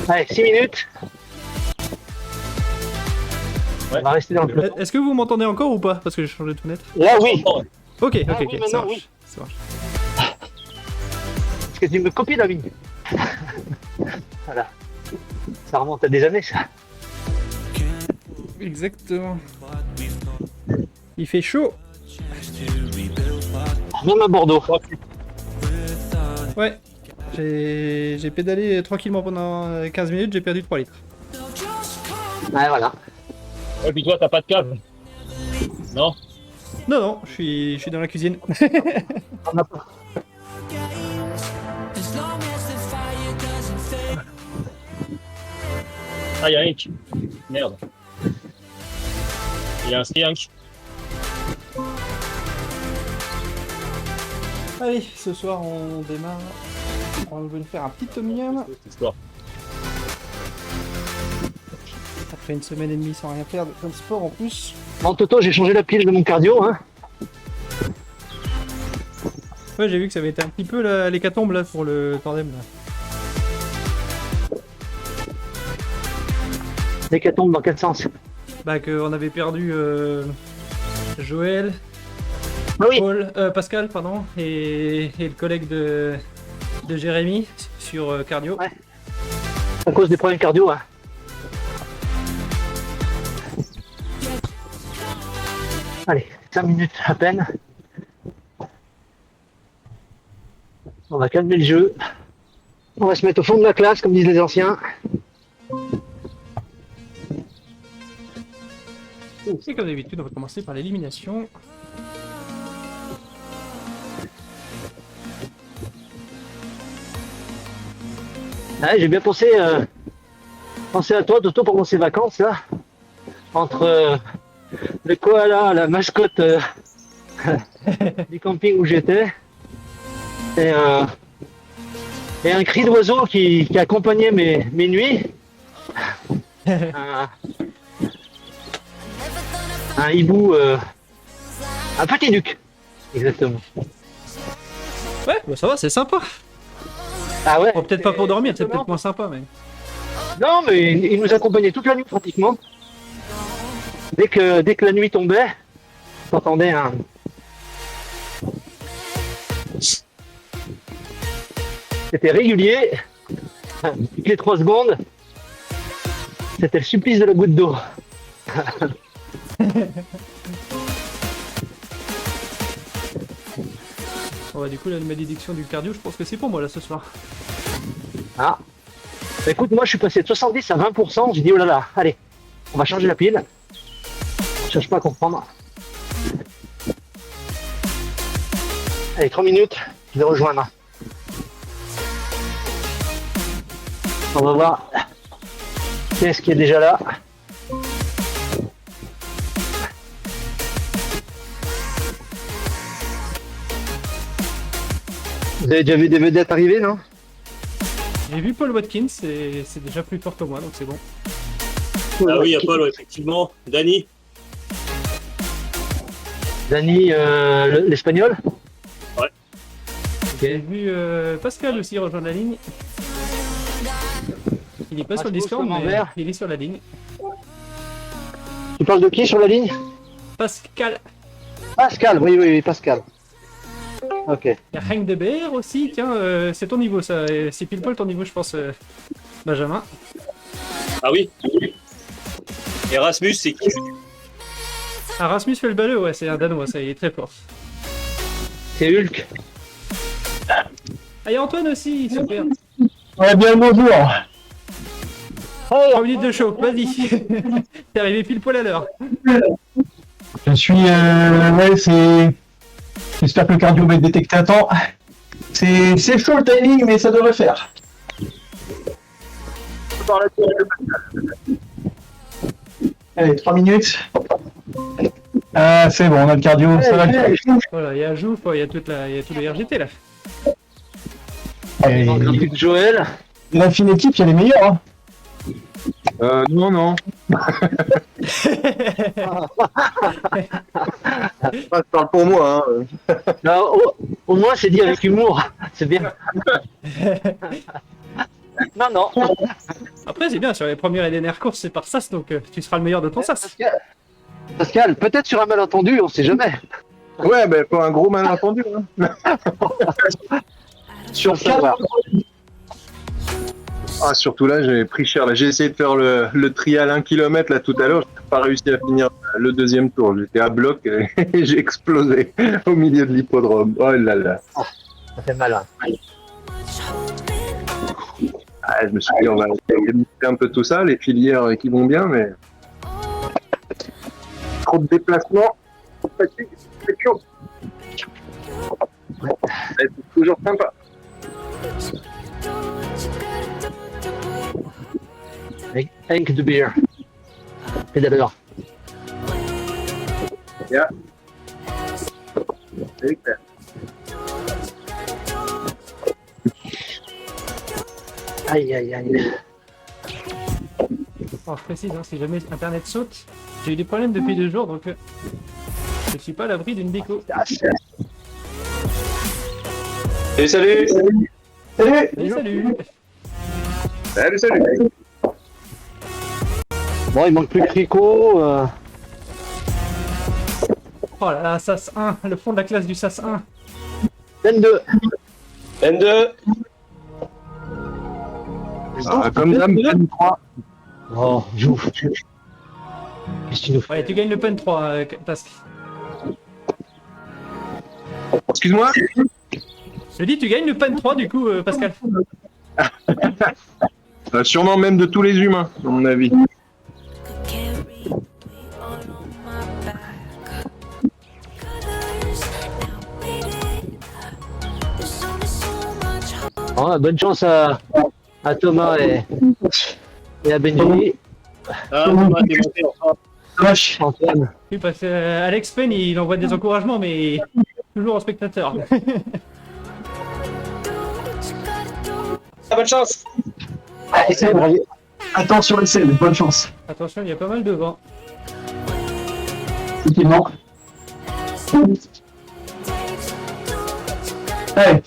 Allez, 6 minutes. Ouais. On va rester dans le peloton. Est-ce que vous m'entendez encore ou pas? Parce que j'ai changé de fenêtre. Là, oui. Oh, ouais. Ok, ok, Ah oui, ok, ça maintenant, marche. oui. Ça marche. Parce que tu me copies la ligne. Voilà. Ça remonte à des années, ça. Exactement. Il fait chaud. Même à Bordeaux. Ouais. J'ai pédalé tranquillement pendant 15 minutes, j'ai perdu 3 litres. Ouais, voilà. Ouais, puis toi, t'as pas de câble. Non? Non, non, je suis dans la cuisine. On a pas. Ah, y'a un Hank. Merde. Il y a un Hank. Allez, ce soir on démarre. On va nous faire un petit tom yum. Cette histoire. Après une semaine et demie sans rien faire comme sport en plus. Bon, Toto, j'ai changé la pile de mon cardio, hein. Ouais, j'ai vu que ça avait été un petit peu l'hécatombe là pour le tandem là. L'hécatombe dans quel sens? Bah qu'on avait perdu Joël, Ah oui. Pascal pardon, et le collègue de Jérémy sur cardio. Ouais. À cause des problèmes cardio, hein. Allez, 5 minutes à peine. On va calmer le jeu. On va se mettre au fond de la classe, comme disent les anciens. Et comme d'habitude, on va commencer par l'élimination. Ouais, j'ai bien pensé à toi, Toto, pendant ces vacances là. Entre le koala, la mascotte du camping où j'étais, et un cri d'oiseau qui accompagnait mes nuits. Un hibou, un petit duc, exactement. Ouais, bah ça va, c'est sympa. Ah ouais. Bon, peut-être pas pour dormir, c'est peut-être moins sympa, mais. Non, mais il nous accompagnait toute la nuit pratiquement. Dès que la nuit tombait, on entendait un. C'était régulier. Toutes les 3 secondes, c'était le supplice de la goutte d'eau. Bon, bah, du coup, la malédiction du cardio, je pense que c'est pour moi là ce soir. Ah. Bah, écoute, moi je suis passé de 70 à 20%. J'ai dit oh là là, allez, on va changer la pile. On cherche pas à comprendre. Allez, 3 minutes, je vais rejoindre. On va voir qu'est-ce qui est déjà là. Vous avez déjà vu des vedettes arriver, non? J'ai vu Paul Watkins, et c'est déjà plus fort que moi, donc c'est bon. Ah oui, il y a Paul, ouais, effectivement. Dany. Dany, l'espagnol? Ouais. J'ai vu Pascal aussi rejoindre la ligne. Il est pas sur le Discord, mais il est sur la ligne. Tu parles de qui sur la ligne? Pascal. Pascal, oui, Pascal. Ok. Il y a Hank de BR aussi, tiens, c'est ton niveau ça, c'est pile poil ton niveau je pense, Benjamin. Ah oui. Erasmus, c'est qui? Ah, Rasmus fait le balleux, ouais, c'est un Danois, ça, il est très fort. C'est Hulk. Ah, il y a Antoine aussi, super. Ouais, bien le bonjour. 3 minutes de show, vas-y. T'es arrivé pile poil à l'heure. Je suis. Ouais, c'est. J'espère que le cardio va être détecté à temps. C'est chaud le timing, mais ça devrait faire. Allez, 3 minutes. Ah, c'est bon, on a le cardio, ça va le faire. Voilà, il y a Jouf, il y a tout le RGT là. Et Il manque un peu de Joël. la fine équipe, il y a les meilleurs. Hein. Non. Je parle pour moi. Hein. Non, au moins c'est dit avec humour. C'est bien. Non. Après, c'est bien, sur les premières et dernières courses, c'est par sas, donc tu seras le meilleur de ton sas. Pascal, peut-être sur un malentendu, on sait jamais. Ouais, ben pas un gros malentendu. Hein. Sur Faut savoir. 4 Ah, surtout là, j'ai pris cher. Là, j'ai essayé de faire le trial 1 km là tout à l'heure. J'ai pas réussi à finir le deuxième tour. J'étais à bloc et j'ai explosé au milieu de l'hippodrome. Oh là là. Ça fait mal. Hein. Ah, je me suis dit, on va limiter un peu tout ça, les filières qui vont bien, mais trop de déplacements, trop de fatigue, c'est chaud. C'est toujours sympa. Henk de Beer. Pédaleur. Yeah. C'est clair. Aïe, aïe, aïe. Alors, je précise, hein, si jamais Internet saute, j'ai eu des problèmes depuis 2 jours, donc je suis pas à l'abri d'une déco. Et salut. Salut. Et salut. Salut. Bon, il manque plus que Rico. Oh là là, SAS 1, le fond de la classe du SAS 1. 22. N2. Ah, comme dame, 3. Oh, joue. Qu'est-ce que tu nous fais? Ouais, tu gagnes le pen 3, Pascal. Excuse-moi. Je dis, tu gagnes le pen 3 du coup, Pascal. Sûrement même de tous les humains, à mon avis. Oh, bonne chance à Thomas et à Benji. Ah, Thomas, t'es monté enfin. Vache. Antoine. Oui, parce que Alex Penn, il envoie des encouragements, mais toujours au spectateur. Ah, bonne chance. Attention les selles, bonne chance. Attention, il y a pas mal de vent. Effectivement. Hey.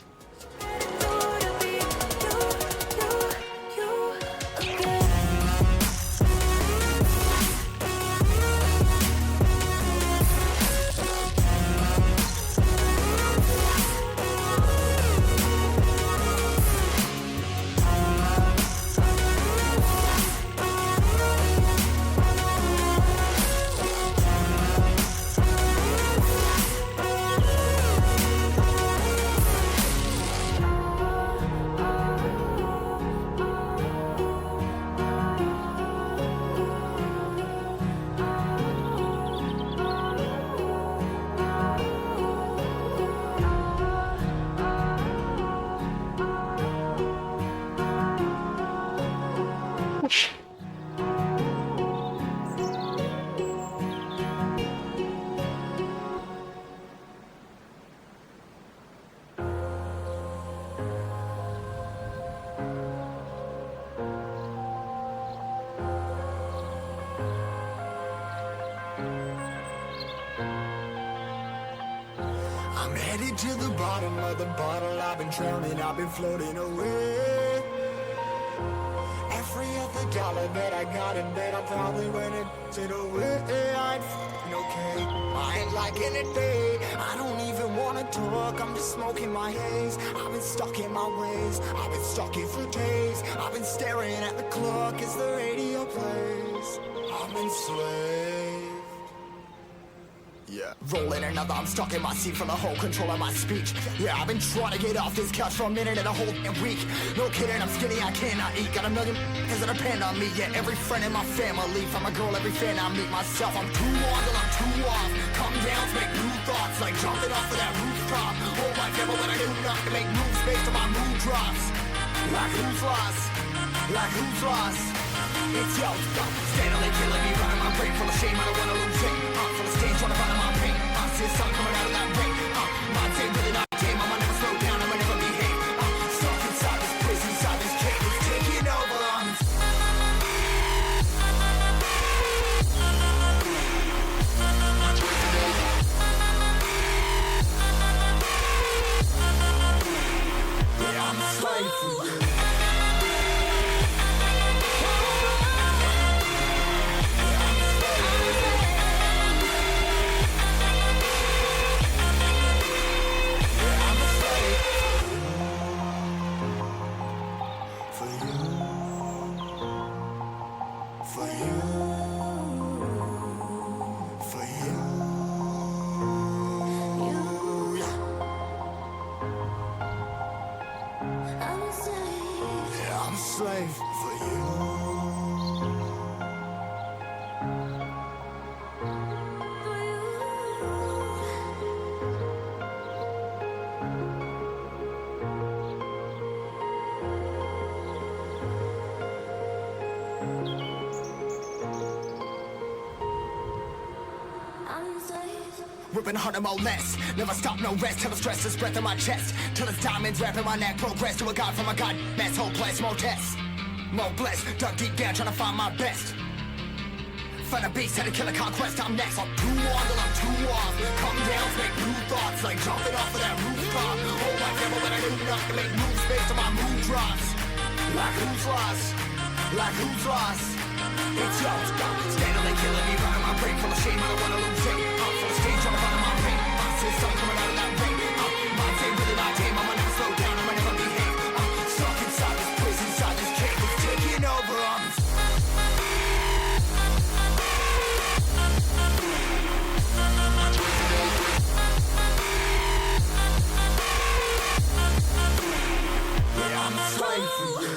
I'm headed to the bottom of the bottle. I've been drowning, I've been floating away. Every other dollar that I got in bed, I probably went and did away. I'm f***ing okay. I ain't liking it, babe. I don't even wanna talk. I'm just smoking my haze. I've been stuck in my ways. I've been stuck here for days. I've been staring at the clock as the radio plays. I'm enslaved. Yeah, rolling another, I'm stuck in my seat for the whole control of my speech. Yeah, I've been trying to get off this couch for a minute and a whole week. No kidding, I'm skinny, I cannot eat. Got a million that depend on me. Yeah, every friend in my family, from a girl, every fan I meet myself. I'm too on till I'm too off. Come down to make new thoughts, like jumping off of that rooftop. Whole life never when I do nothing to make moves based on my mood drops. Like who's lost? Like who's lost? It's yo, steadily killing me, running my brain full of shame. I don't wanna lose it. Full of stage, trying to find my pain. See the sun coming out of that rain. My day really not tame. I'ma never slow down. I'ma never behave. Stuck inside this prison, inside this cage. It's taking over. Yeah, I'm a slave for you. For you. For you. For you. Yeah, I'm a slave for you. Ripping harder, more less. Never stop, no rest. Till the stress is breath in my chest. Till it's diamonds wrapping my neck. Progress to a god from a god mess. Hopeless, more tests. More blessed. Dug deep down, trying to find my best. Find a beast, had to kill a conquest. I'm next. I'm too on till I'm too off. Come down, make new thoughts. Like jumping off of that rooftop. Hold my camera when I do not to make moves based on my mood drops. Like who's lost? Like who's lost? It's yours, go. Steadily killing me, running my brain full of shame. I don't wanna lose it. I'm full of stage, trying to find my pain. I see something coming out of that rain. My team, really my team. I'ma never slow down, I'ma never behave. Stuck inside this prison, inside this cage. It's taking over, Yeah, I'm a slave for you.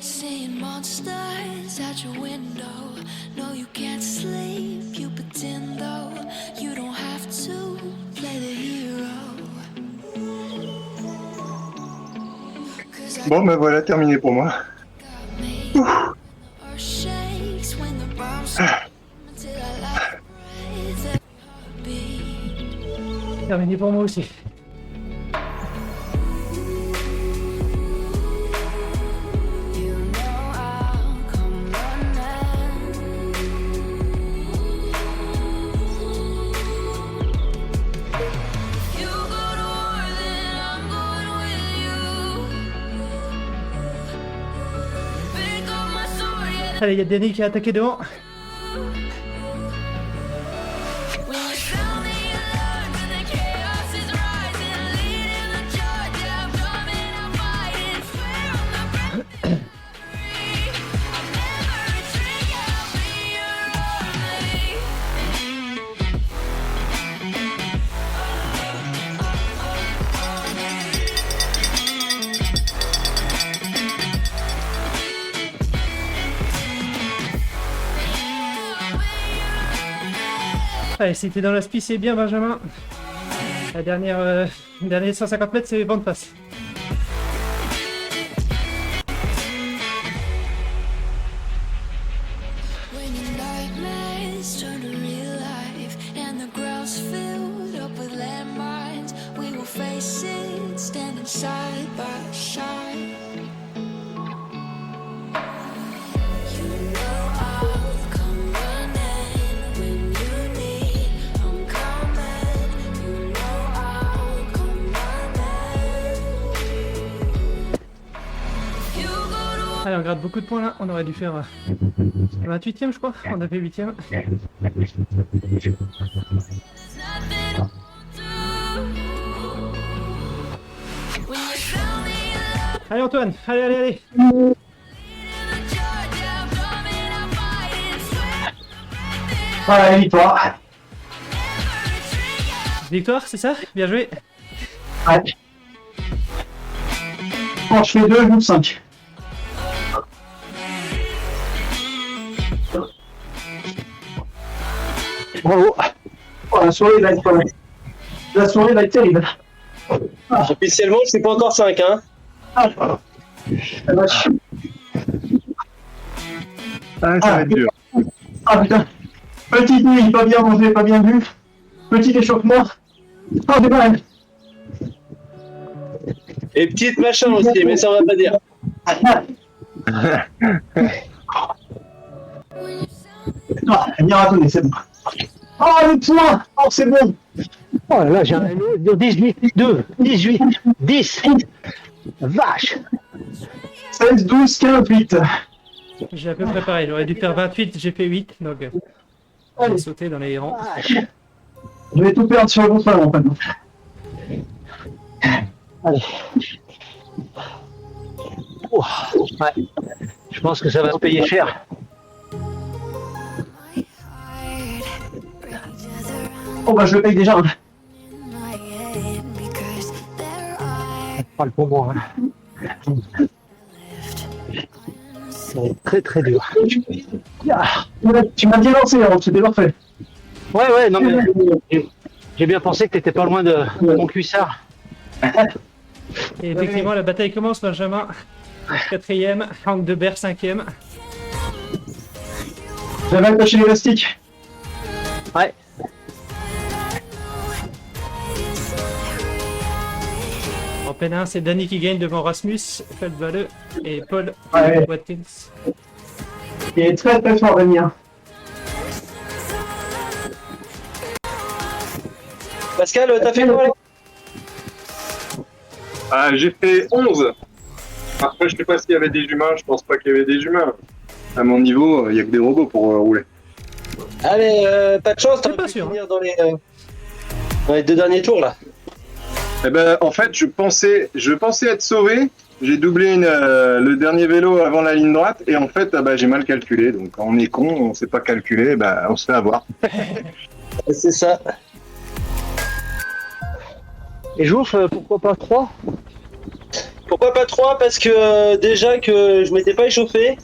Seeing monsters at your window. No, you can't sleep. You pretend though you don't have to play the hero. 'Cause I Bon, ben voilà, terminé pour moi. got me. Earth shakes when the bombs until I like breathe every heartbeat. Terminé pour moi aussi. You know I'll come running. You go to war, then I'm going with you. Pick up my sword, yeah. Allez, il y a Danny qui a attaqué devant. When you sound the alarm and the chaos is rising, leading the charge, yeah, I'm coming, I'm fighting. Swear I'm not breaking free. I'll never retreat, yeah, I'll be your army. Allez, si t'es dans la spi, c'est bien, Benjamin. La dernière 150 mètres, c'est vent de face. When your nightmares turn to real life and the ground's filled up with landmines, we will face it standing side by side. You know I'll come running when you need. I'm coming. You know I'll come running. You go to Allez, on gratte beaucoup de points là. On aurait dû faire 28ème, je crois. On a fait 8ème. nothing to do. When you sound the alarm. Allez, Antoine. Allez, allez, allez. Voilà, victoire. Victoire, c'est ça? Bien joué. Ouais. Quand je fais 2, je joue 5. Bravo. Oh, la soirée va être terrible. Officiellement, je suis pas encore 5, hein. Ah, la vache. Ah, ça va être dur. Ah putain. Petite nuit, pas bien mangé, pas bien bu. Petit échauffement. Oh, c'est pas mal. Et petite machin aussi, mais ça on va pas dire. Ah, bien ratonné, c'est bon. Oh, le point. Oh, c'est bon. Oh là là, j'ai un vélo de 18, 2, 18, 10. Vache. 16, 12, 15, 8. J'ai à peu près pareil, j'aurais dû faire 28, j'ai fait 8, donc j'ai sauté dans les rangs. Vache. Je vais tout perdre sur le contrôle en fait. Allez. Oh, ouais. Je pense que ça va se payer cher. Oh bah je le paye déjà. Hein. Pas le poumon. Hein. C'est très très dur. Ah. Tu m'as bien lancé, alors c'était parfait. Ouais, non mais j'ai bien pensé que t'étais pas loin de mon cuissard. Et effectivement, la bataille commence, Benjamin. 4ème, Hank de Berre 5ème. J'avais attaché l'élastique. Ouais. En peine 1, c'est Danny qui gagne devant Rasmus, Feldwale et Paul Ouais. Watkins. Il est très très fort, Damien. Pascal, t'as fait quoi là? Ah, j'ai fait 11. Après, je sais pas s'il y avait des humains, je pense pas qu'il y avait des humains. À mon niveau, il y a que des robots pour rouler. Allez, pas de chance, t'aurais pas pu sûr, finir dans les 2 derniers tours là. Eh ben, en fait, je pensais être sauvé. J'ai doublé le dernier vélo avant la ligne droite et en fait, j'ai mal calculé. Donc, quand on est con, on sait pas calculer, on se fait avoir. C'est ça. Et Jouf, pourquoi pas 3? Pourquoi pas 3? Parce que déjà que je m'étais pas échauffé,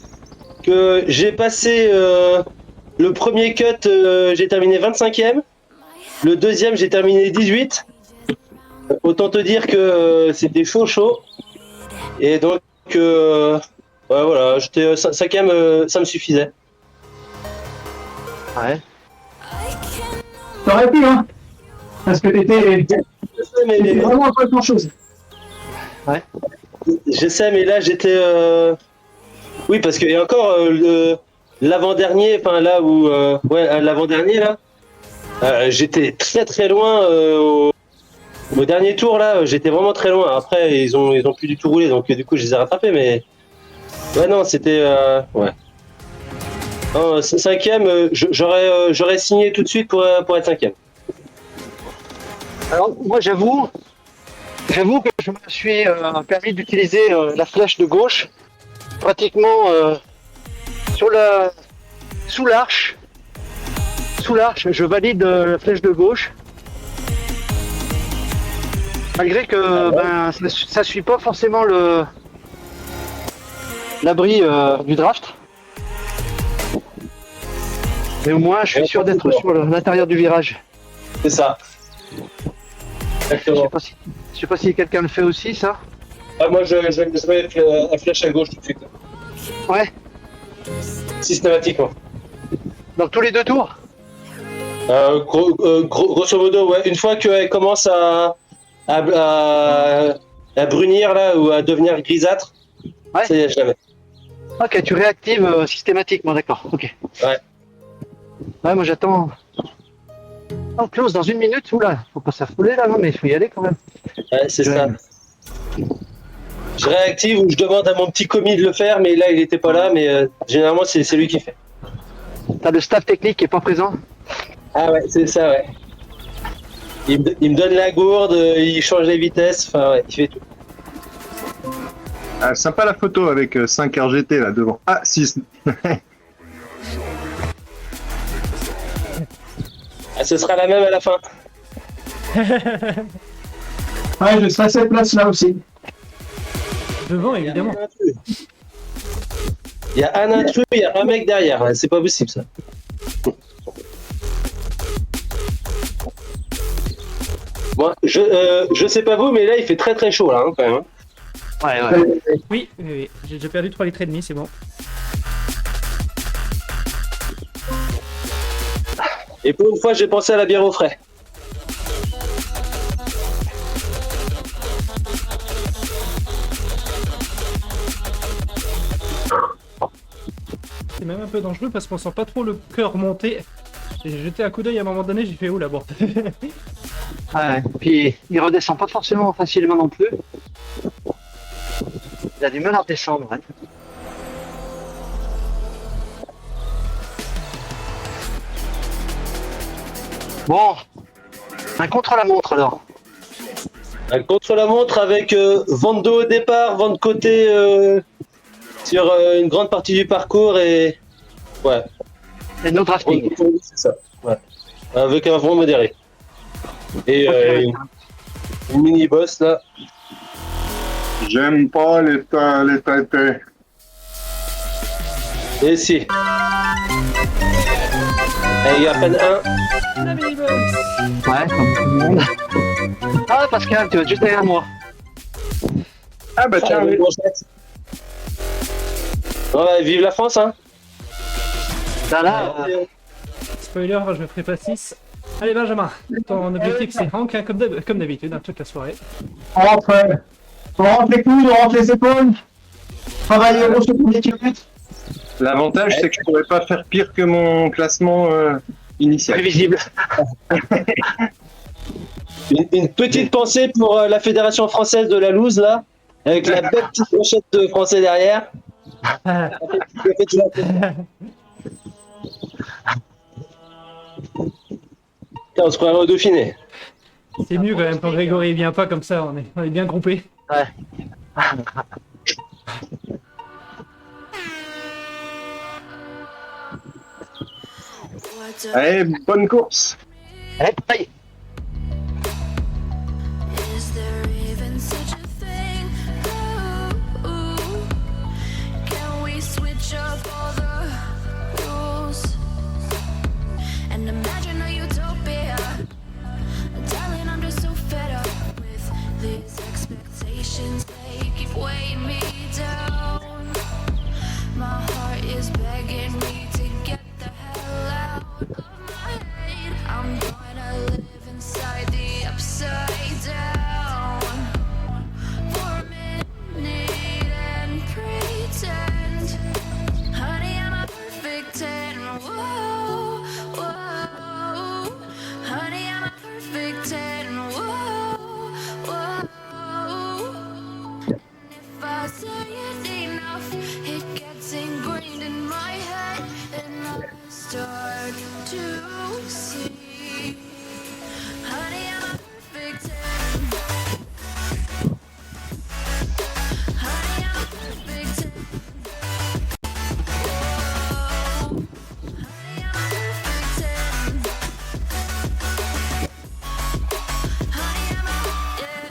que j'ai passé le premier cut, j'ai terminé 25ème, le deuxième j'ai terminé 18. Autant te dire que c'était chaud. Et donc, ouais, voilà, j'étais 5ème, ça me suffisait. Ouais. T'aurais pu, hein. Parce que t'étais Mais vraiment pas grand chose. je sais, mais là j'étais. Oui, parce qu'il y a encore l'avant-dernier, enfin là où. Ouais, l'avant-dernier là. J'étais très très loin au dernier tour là, j'étais vraiment très loin. Après, ils ont plus du tout roulé, donc du coup je les ai rattrapés, mais. Ouais, non, c'était. Ouais. Non, 5ème, j'aurais signé tout de suite pour être 5ème. Alors moi j'avoue que je me suis permis d'utiliser la flèche de gauche pratiquement sous l'arche. Sous l'arche, je valide la flèche de gauche. Malgré que ça suit pas forcément l'abri du draft. Mais au moins je suis sûr d'être sur l'intérieur du virage. C'est ça. Je Exactement. sais pas si quelqu'un le fait aussi ça. Ah, moi je mets la flèche à gauche tout de suite. Ouais. Systématiquement. Dans tous les 2 tours. Grosso modo, ouais. Une fois qu'elle commence à brunir là ou à devenir grisâtre, Ouais. c'est je la mets. Ok, tu réactives systématiquement, d'accord. Ok. Ouais. Ouais, moi j'attends. On close dans 1 minute. Oula, faut pas s'affoler là, non, mais il faut y aller quand même. Ouais, c'est Ouais. ça. Je réactive ou je demande à mon petit commis de le faire, mais là il était pas là, mais généralement c'est lui qui fait. T'as le staff technique qui est pas présent. Ah ouais, c'est ça, ouais. Il me donne la gourde, il change les vitesses, enfin ouais, il fait tout. Ah, sympa la photo avec 5 RGT là devant. Ah, 6. Ah, ce sera la même à la fin. Ouais, je serai à cette place là aussi. Devant, évidemment. Il y a un intrus, il y a un mec derrière, ouais, c'est pas possible ça. Bon, je sais pas vous, mais là il fait très très chaud là, hein, quand même. Ouais, ouais. Oui, oui, oui. J'ai déjà perdu 3 litres et demi, c'est bon. Et pour une fois, j'ai pensé à la bière au frais. C'est même un peu dangereux parce qu'on sent pas trop le cœur monter. J'ai jeté un coup d'œil à un moment donné, j'ai fait où là-bas. Ouais. Puis il redescend pas forcément facilement non plus. Il a du mal à redescendre. Ouais. Bon, un contre-la-montre alors. Un contre-la-montre avec vent de dos au départ, vent de côté sur une grande partie du parcours et. Ouais. Et no drafting. C'est ça. Ouais. Avec un vent modéré. Et une mini-boss là. J'aime pas les traités. Et si. Et il y a à peine un. La mini-box. Ouais, comme tout le monde. Ah Pascal, tu vas juste derrière moi. Ah bah tiens, Ah, oui. Ouais, vive la France, hein. Là, Spoiler, je ne ferai pas 6. Allez Benjamin, ton objectif c'est rank hein, comme d'habitude, hein, toute la soirée. On rentre les coudes, on rentre les épaules. Travailler au sur les kilomètres. L'avantage, c'est que je pourrais pas faire pire que mon classement initial. prévisible. Une petite pensée pour la Fédération française de la loose, là. Avec la belle petite pochette de français derrière. Ah, Putain, on se croirait au Dauphiné. c'est mieux quand même quand Grégory vient pas comme ça, on est bien groupés. Ouais. Allez, bonne course. Allez, bye. Is there even such a thing? Ooh, can we switch up all the rules and imagine a utopia? Darling, I'm just so fed up with these expectations. They keep weighing me down. My heart is begging me to get the hell out of my head. I'm gonna live inside the upside down for a minute and pretend, honey, I'm a perfect 10. Whoa, whoa, honey, I'm a perfect 10. Whoa, whoa. If I say it enough, it gets ingrained in my head, and I start to see, honey, I'm a perfect 10. Honey, I'm a perfect 10. Whoa, honey, I'm a perfect 10. Honey, I'm a, yeah.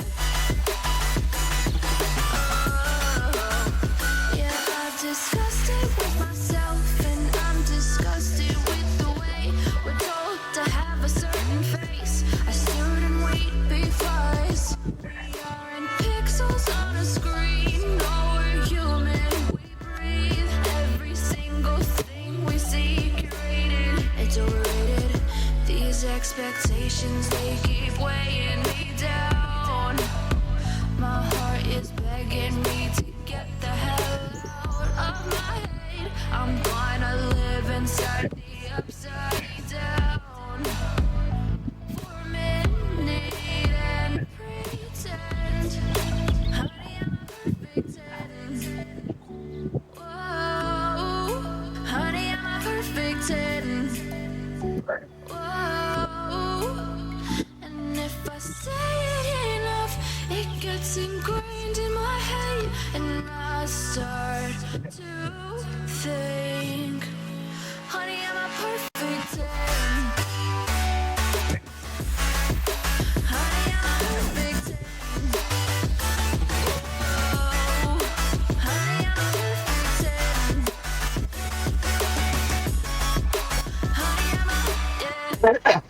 Yeah, I'm disgusted with myself, and I'm disgusted with the way we're told to have a certain face, a certain weight, because we aren't pixels on a screen. No, we're human, we breathe. Every single thing we see curated, it's overrated. These expectations, they keep weighing me down. My heart is begging me to get the hell out of my head. I'm gonna live inside the upside down for a minute and pretend, honey, I'm a perfect 10. Whoa, honey, I'm a perfect 10. Whoa, and if I say it enough, it gets ingrained in my head, and I start to think, honey, I'm a perfect 10. Honey, I'm a perfect 10. Whoa, honey, I'm a perfect 10. Honey, I'm a, yeah.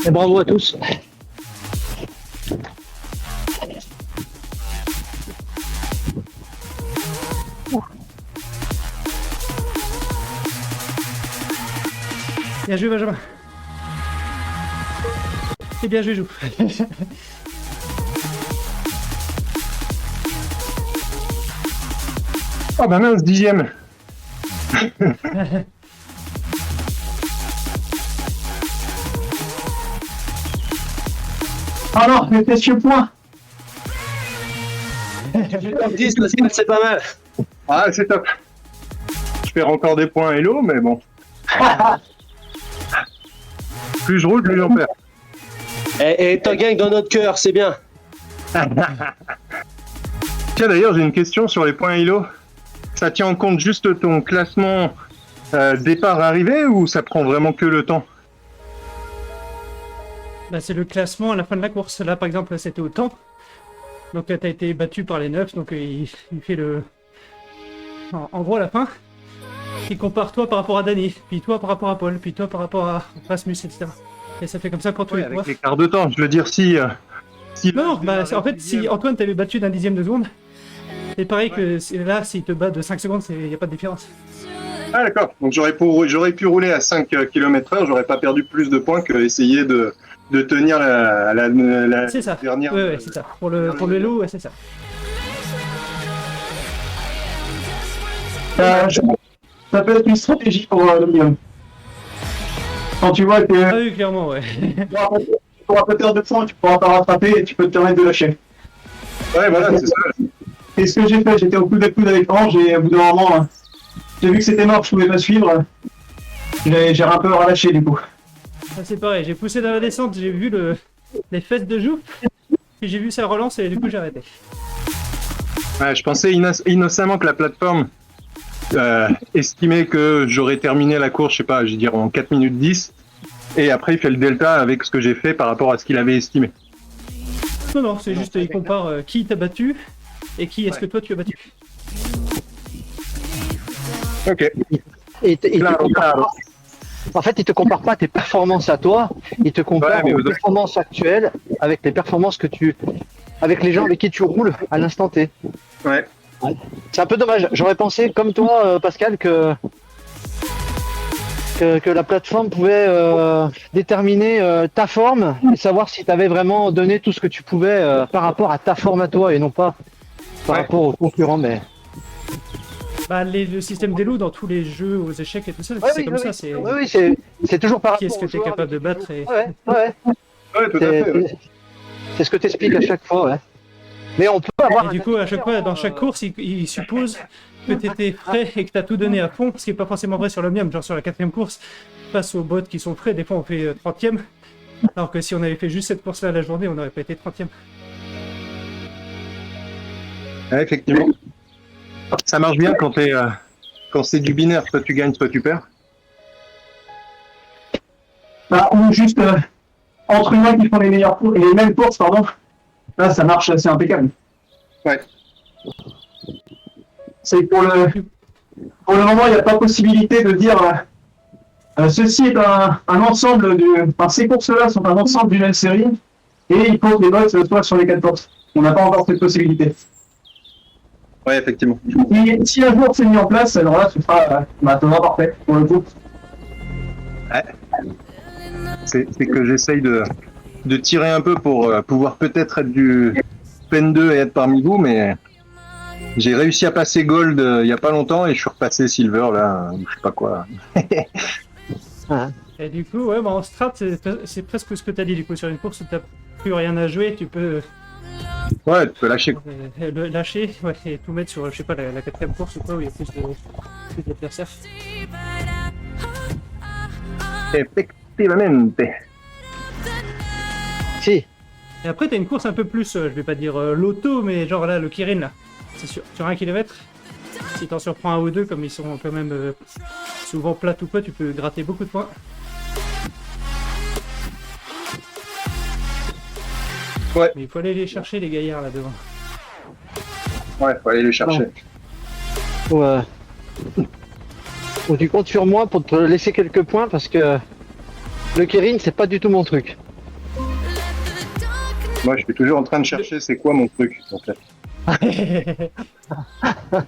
Et bravo à tous. Bien joué, Benjamin. Et bien joué, Jou. Oh bah mince, 10e. Ah non, mais précieux point. 10, Pascal, c'est pas mal. Ah, c'est top. Je perds encore des points hello, mais bon. Plus je roule, plus j'en perds. Et t'en gagnes dans notre cœur, c'est bien. Tiens, d'ailleurs, j'ai une question sur les points hello. Ça tient en compte juste ton classement départ-arrivée ou ça prend vraiment que le temps? Bah, c'est le classement à la fin de la course. Là, par exemple, c'était au temps. Donc, tu as été battu par les 9. Donc, il fait le. En gros, à la fin, il compare toi par rapport à Danny, puis toi par rapport à Paul, puis toi par rapport à Rasmus, etc. Et ça fait comme ça pour tous les Avec points. l'écart de temps, je veux dire, si Non, bah, en fait, si Antoine t'avait battu d'un dixième de seconde, c'est pareil que là, s'il te bat de 5 secondes, il n'y a pas de différence. Ah d'accord, donc j'aurais pu rouler à 5 km/h, j'aurais pas perdu plus de points que essayer de tenir la C'est ça. dernière. Ouais, c'est ça. Pour le vélo, ouais, c'est ça. Ça peut être une stratégie pour l'omnium. Quand tu vois que Ah oui, clairement, ouais. tu pourras pas perdre de points, tu pourras pas rattraper et tu peux te permettre de lâcher. Ouais, voilà, c'est ça. Et ce que j'ai fait, j'étais au coude à coude avec Ange et au bout d'un moment, j'ai vu que c'était mort, je pouvais pas suivre. J'ai un peu relâché du coup. Ah, c'est pareil, j'ai poussé dans la descente, j'ai vu les fesses de Jou, puis j'ai vu sa relance et du coup j'ai arrêté. Ouais, je pensais innocemment que la plateforme estimait que j'aurais terminé la course, je sais pas, je vais dire en 4 minutes 10, et après il fait le delta avec ce que j'ai fait par rapport à ce qu'il avait estimé. Non, c'est juste, il compare qui t'a battu et qui est-ce que toi tu as battu. Ok. Et il te Claro, compare claro. pas- En fait, il te compare pas tes performances à toi, il te compare Ouais, mais aux aux autres. performances actuelles avec les performances avec les gens avec qui tu roules à l'instant T. Ouais. C'est un peu dommage. J'aurais pensé, comme toi, Pascal, que la plateforme pouvait déterminer ta forme et savoir si tu avais vraiment donné tout ce que tu pouvais par rapport à ta forme à toi et non pas par Ouais. rapport aux concurrents. Mais Bah, le système des loups dans tous les jeux aux échecs et tout ça, Ouais, c'est oui, comme oui, ça, oui. c'est Oui, oui, c'est toujours par qui est-ce rapport que aux tu es joueurs capable de avec qui tu battre. joues. Ouais. Ouais, tout à fait. Ouais. C'est ce que tu expliques à chaque fois, ouais. Mais on peut avoir. Et du coup, à chaque fois, dans chaque course, il suppose que tu étais frais et que tu as tout donné à fond, ce qui n'est pas forcément vrai sur l'Omnium. Genre sur la 4ème course, face aux bots qui sont frais, des fois on fait 30e, alors que si on avait fait juste cette course-là la journée, on n'aurait pas été 30e. Ouais, effectivement. Ça marche bien quand c'est du binaire, soit tu gagnes, soit tu perds. Bah, ou juste entre humains qui font les mêmes courses, pardon. Là, ça marche, c'est impeccable. Ouais. C'est pour le moment, il n'y a pas possibilité de dire ceci est un ensemble enfin, ces courses-là sont un ensemble d'une même série et il faut que les bots soient sur les 4 courses. On n'a pas encore cette possibilité. Ouais, effectivement. Et si un jour c'est mis en place, alors là, ce sera parfait pour le coup. C'est que j'essaye de tirer un peu pour pouvoir peut-être être du Pen 2 et être parmi vous, mais j'ai réussi à passer Gold il y a pas longtemps et je suis repassé Silver là, ou je sais pas quoi. Et du coup, ouais, bah, en strat, c'est presque ce que tu as dit. Du coup, sur une course où tu n'as plus rien à jouer, tu peux Ouais, tu peux lâcher. le lâcher ouais, et tout mettre sur, je sais pas, la 4ème course ou quoi, où il y a plus d'adversaires. Effectivement. Si. Et après, t'as une course un peu plus, je vais pas dire loto, mais genre là, le Kirin, là, c'est sur 1 km. Si t'en surprends un ou deux, comme ils sont quand même souvent plates ou quoi, tu peux gratter beaucoup de points. Ouais. Mais il faut aller les chercher, les gaillards, là devant. Ouais, faut aller les chercher. Ouais. Ou tu comptes sur moi pour te laisser quelques points parce que le Kirin, c'est pas du tout mon truc. Moi, je suis toujours en train de chercher c'est quoi mon truc, en fait.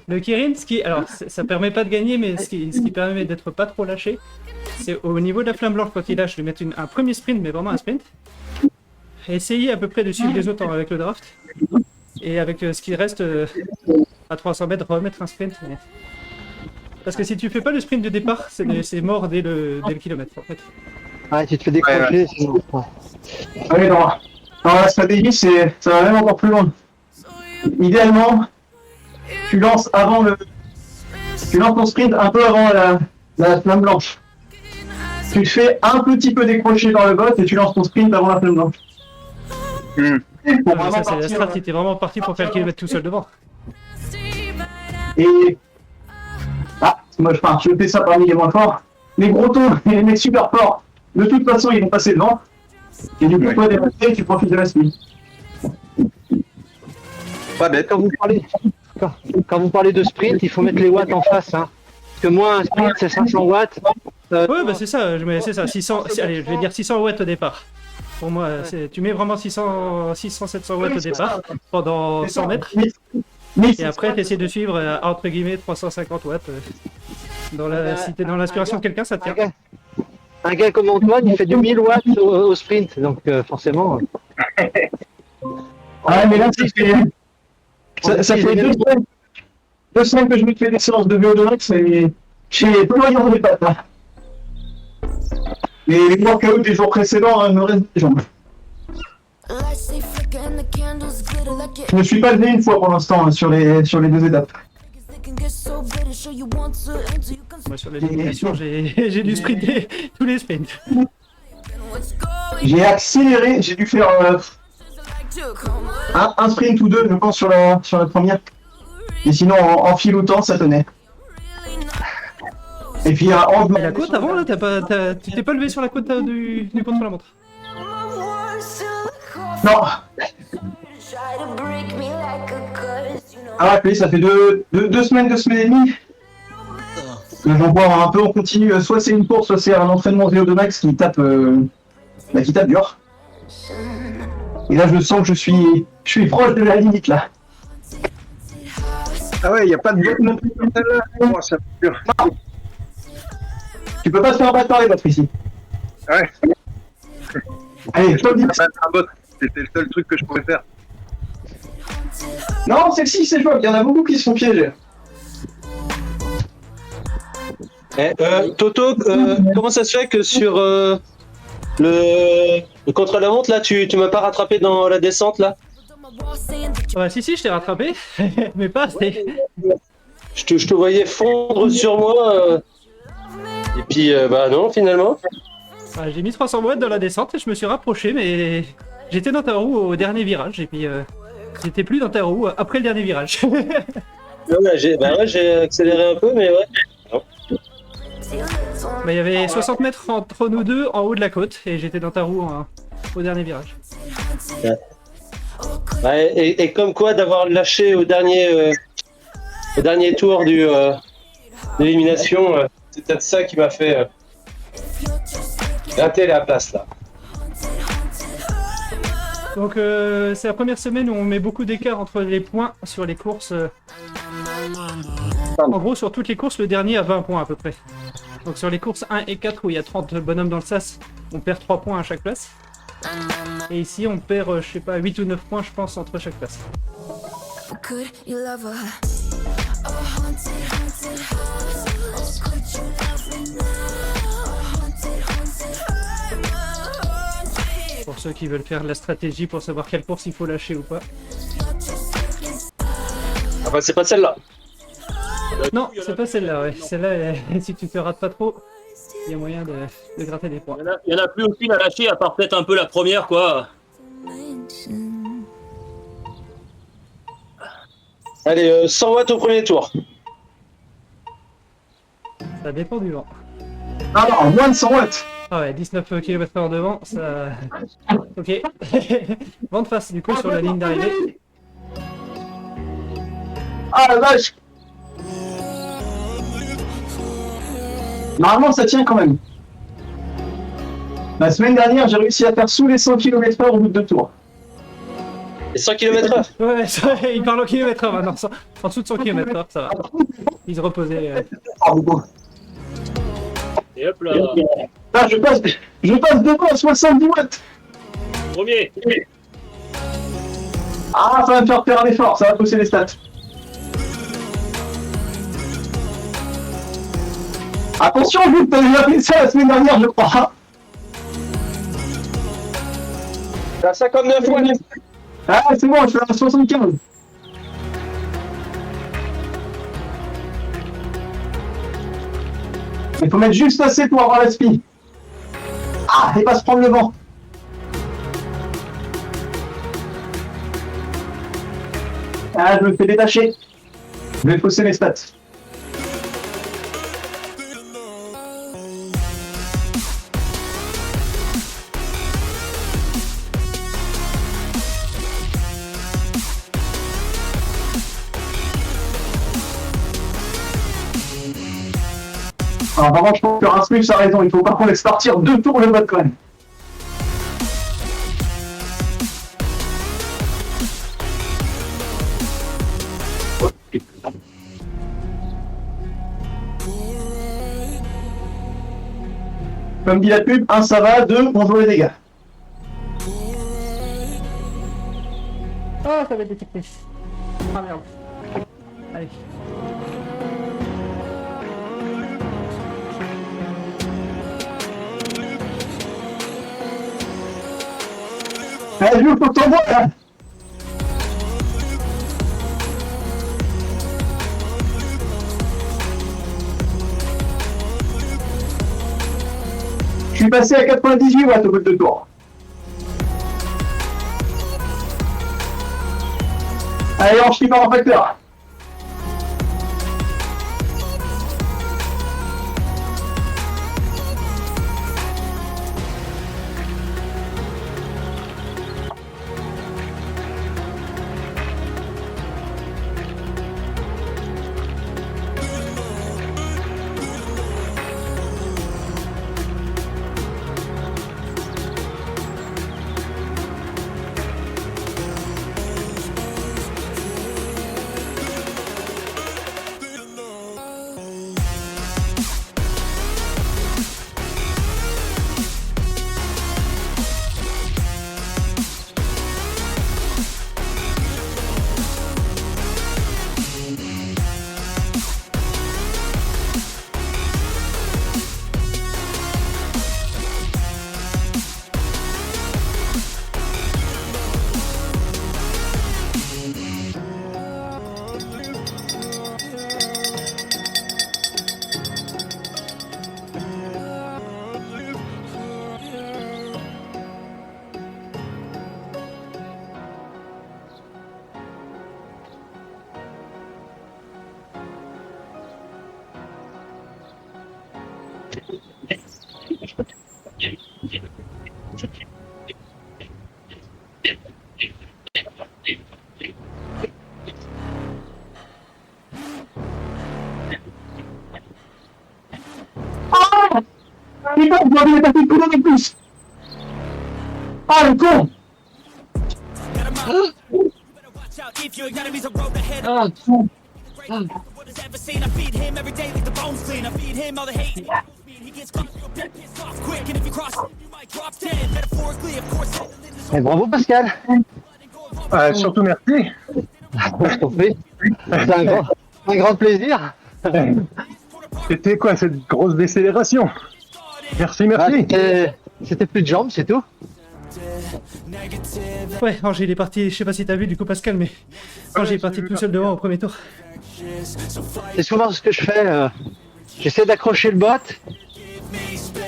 Le Kirin, alors ça permet pas de gagner, mais ce qui permet d'être pas trop lâché, c'est au niveau de la flamme blanche quand il lâche, lui mettre un premier sprint, mais vraiment un sprint. Essayer à peu près de suivre les autres avec le draft. Et avec ce qui reste à 300 mètres, remettre un sprint. Parce que si tu fais pas le sprint de départ, c'est mort dès le kilomètre en fait. Ouais, tu te fais décrocher. sinon, ouais. Ouais, dans la stratégie, ça va même encore plus loin. Idéalement, tu lances ton sprint un peu avant la flamme blanche. Tu te fais un petit peu décrocher par le bot et tu lances ton sprint avant la flamme blanche. Pour Ah, mais ça, c'est la partir, strat, si t'es vraiment parti pour faire le kilomètre tout seul devant. Et moi je fais ça parmi les moins forts. Les gros taux et les mecs super forts, de toute façon ils vont passer devant. Et du coup, toi, tu profites de la speed. Pas bête. Quand vous parlez de sprint, il faut mettre les watts en face. Hein. Parce que moi, un sprint, c'est 500 watts. Ouais, bah c'est ça, c'est ça, 600, allez, je vais dire 600 watts au départ. Pour moi, tu mets vraiment 600-700 watts au départ pendant 100 mètres. Et après, tu essaies de suivre, entre guillemets, 350 watts. Si t'es dans l'inspiration de quelqu'un, ça tient. Un gars comme Antoine, il fait du 1000 watts au sprint. Donc forcément. Ah, mais là, ça fait 2 semaines que je me fais des séances de VO2 max, mais j'ai plus rien dans les pattes. Là. Mais les workouts des jours précédents me restent des jambes. Je me suis pas levé une fois pour l'instant sur les 2 étapes. Moi, sur l'élimination, j'ai dû sprinter tous les sprints. J'ai accéléré, j'ai dû faire un sprint ou 2, je pense, sur la première. Et sinon, en filoutant, ça tenait. Et puis, Mais la côte avant, là, tu t'es pas levé sur la côte du contre-la-montre? Non. Ah ouais, ça fait 2 semaines, 2 semaines et demie. J'en vois un peu en continu. Soit c'est une course, soit c'est un entraînement VO2 max qui tape dur. Et là, je sens que je suis proche de la limite là. Ah ouais, il n'y a pas de bloc non plus comme celle-là. Oh, ça fait dur. Tu peux pas te faire battre par les bottes ici. Ouais. Allez, top 10. Un bot, c'était le seul truc que je pouvais faire. Non, celle-ci, c'est jouable. Il y en a beaucoup qui se font piéger. Toto, comment ça se fait que sur le contre-la-montre, là, tu m'as pas rattrapé dans la descente, là? Ouais, si, je t'ai rattrapé, mais pas assez. Je te voyais fondre sur moi, et puis, bah non, finalement. Ouais, j'ai mis 300 watts dans la descente et je me suis rapproché, mais j'étais dans ta roue au dernier virage, et puis j'étais plus dans ta roue après le dernier virage. Ouais, j'ai accéléré un peu, mais ouais. Non. Il y avait 60 mètres entre nous deux en haut de la côte, et j'étais dans ta roue au dernier virage. Ouais, et comme quoi d'avoir lâché au dernier tour de l'élimination, c'est peut-être ça qui m'a fait gratter la place là. Donc c'est la première semaine où on met beaucoup d'écart entre les points sur les courses. En gros, sur toutes les courses, le dernier a 20 points à peu près. Donc sur les courses 1 et 4 où il y a 30 bonhommes dans le sas, on perd 3 points à chaque place. Et ici on perd, je sais pas, 8 ou 9 points je pense entre chaque place. Pour ceux qui veulent faire de la stratégie pour savoir quelle course il faut lâcher ou pas. Ah bah c'est pas celle-là. Non, c'est pas celle-là, ouais. Celle-là, si tu te rates pas trop, il y a moyen de gratter des points. Il y en a plus aucune à lâcher, à part peut-être un peu la première, quoi. Allez, 100 watts au premier tour. Ça dépend du vent. Ah non, moins de 100 watts. Ah ouais, 19 km/h de vent, ça... Ok. Vent de face, du coup, sur la ligne d'arrivée. Ah la vache. Normalement, ça tient quand même. La semaine dernière, j'ai réussi à faire sous les 100 km/h au bout de 2 tours. Et 100 km/h. Ouais, il parle au kilomètre-heure maintenant. En dessous de 100 km/h, ça va. Il se reposait. Et hop là. Ah, je passe devant à 70 watts. Premier. Ah, ça va me faire un effort, ça va pousser les stats. Attention, Jules, t'avais déjà fait ça la semaine dernière, je crois. T'as 59 watts. Ah, c'est bon, je suis à 75. Il faut mettre juste assez pour avoir la spi. Ah, et pas se prendre le vent. Ah, je me fais détacher. Je vais fausser mes stats. Alors, par contre, je pense que Rasmus a raison. Il faut par contre laisser partir 2 tours le mode quand même. Comme dit la pub, 1 ça va, 2 bonjour les dégâts. Oh, ça va être détecté. Ah merde. Allez. Allez, Jules, faut que t'envoies là. Je suis passé à 98 watts au bout de 2 tours. Allez, on chie par un facteur. Putain, je dois aller taper le coup avec plus. Ah, le con. Et bravo Pascal. Surtout merci. Je t'en prie. C'est un grand plaisir. C'était quoi cette grosse décélération? Merci, Ah, merci. c'était plus de jambes, c'est tout. Ouais, Angers il est parti, je sais pas si t'as vu du coup Pascal, mais Angers est parti tout seul devant au premier tour. C'est souvent ce que je fais. J'essaie d'accrocher le bot,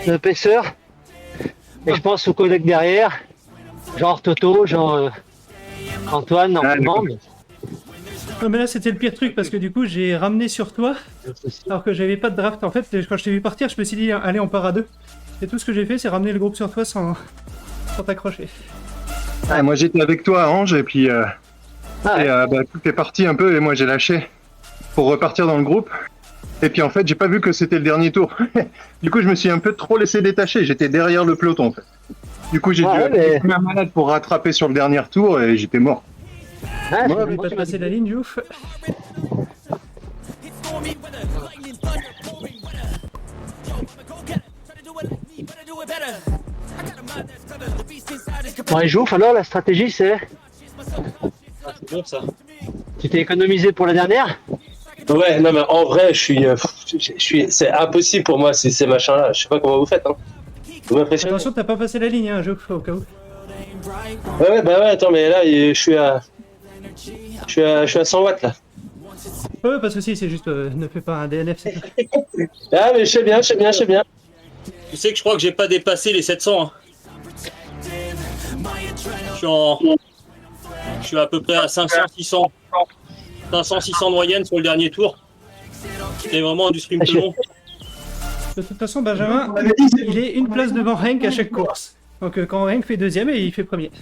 l'épaisseur, et je pense aux collègues derrière, genre Toto, genre Antoine, en demande. Non mais là c'était le pire truc parce que du coup j'ai ramené sur toi alors que j'avais pas de draft. En fait quand je t'ai vu partir je me suis dit allez on part à 2. Et tout ce que j'ai fait c'est ramener le groupe sur toi sans t'accrocher. Ah, moi j'étais avec toi Ange et puis tout est parti un peu et moi j'ai lâché pour repartir dans le groupe. Et puis en fait j'ai pas vu que c'était le dernier tour. Du coup je me suis un peu trop laissé détacher, j'étais derrière le peloton en fait. Du coup j'ai dû mais... ma malade pour rattraper sur le dernier tour et j'étais mort. Hein, Moi, N'oublie pas de passer la ligne, Jouf. Bon, et Jouf, alors la stratégie c'est. C'est bon ça. Tu t'es économisé pour la dernière? Ouais, non mais en vrai, c'est impossible pour moi ces machins-là. Je sais pas comment vous faites. Hein. Vous m'impressionnez. Attention, t'as pas passé la ligne, hein, Jouf, au cas où. Ouais, bah ouais, attends, mais là, je suis à 100 watts là. Ouais, pas de soucis, c'est juste, ne fais pas un DNF, c'est tout. Ah, mais je sais bien. Tu sais que je crois que j'ai pas dépassé les 700. Hein. Je suis à peu près à 500-600 de moyenne sur le dernier tour. C'est vraiment du sprint long. De toute façon, Benjamin, On avait dit, c'est- il est une place devant Hank à chaque course. Donc quand Hank fait deuxième, et il fait premier.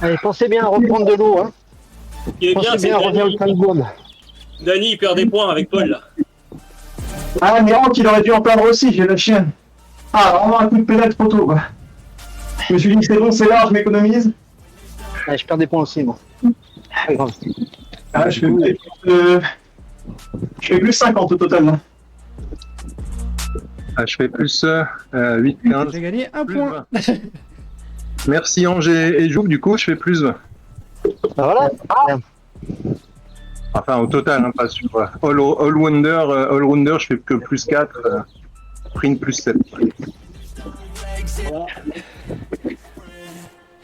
Allez, pensez bien à reprendre de l'eau. Hein. Ce qui est bien, Pensez c'est bien à revenir au que train de gourde. Dany il perd des points avec Paul là. Ah, mais Rank, il aurait dû en perdre aussi, j'ai lâché. Ah, vraiment un coup de pédale trop tôt, quoi. Je me suis dit, c'est bon, c'est large, je m'économise. Allez, je perds des points aussi, moi. Pas grave. Ah, je fais plus 50 au total, là. Ah, je fais plus 8-15. J'ai gagné un Plus point. 20. Merci Angers et Jouf, du coup, je fais plus 20. Bah voilà. Enfin, au total, hein, pas sur All-Rounder, je fais que plus 4, Sprint plus 7.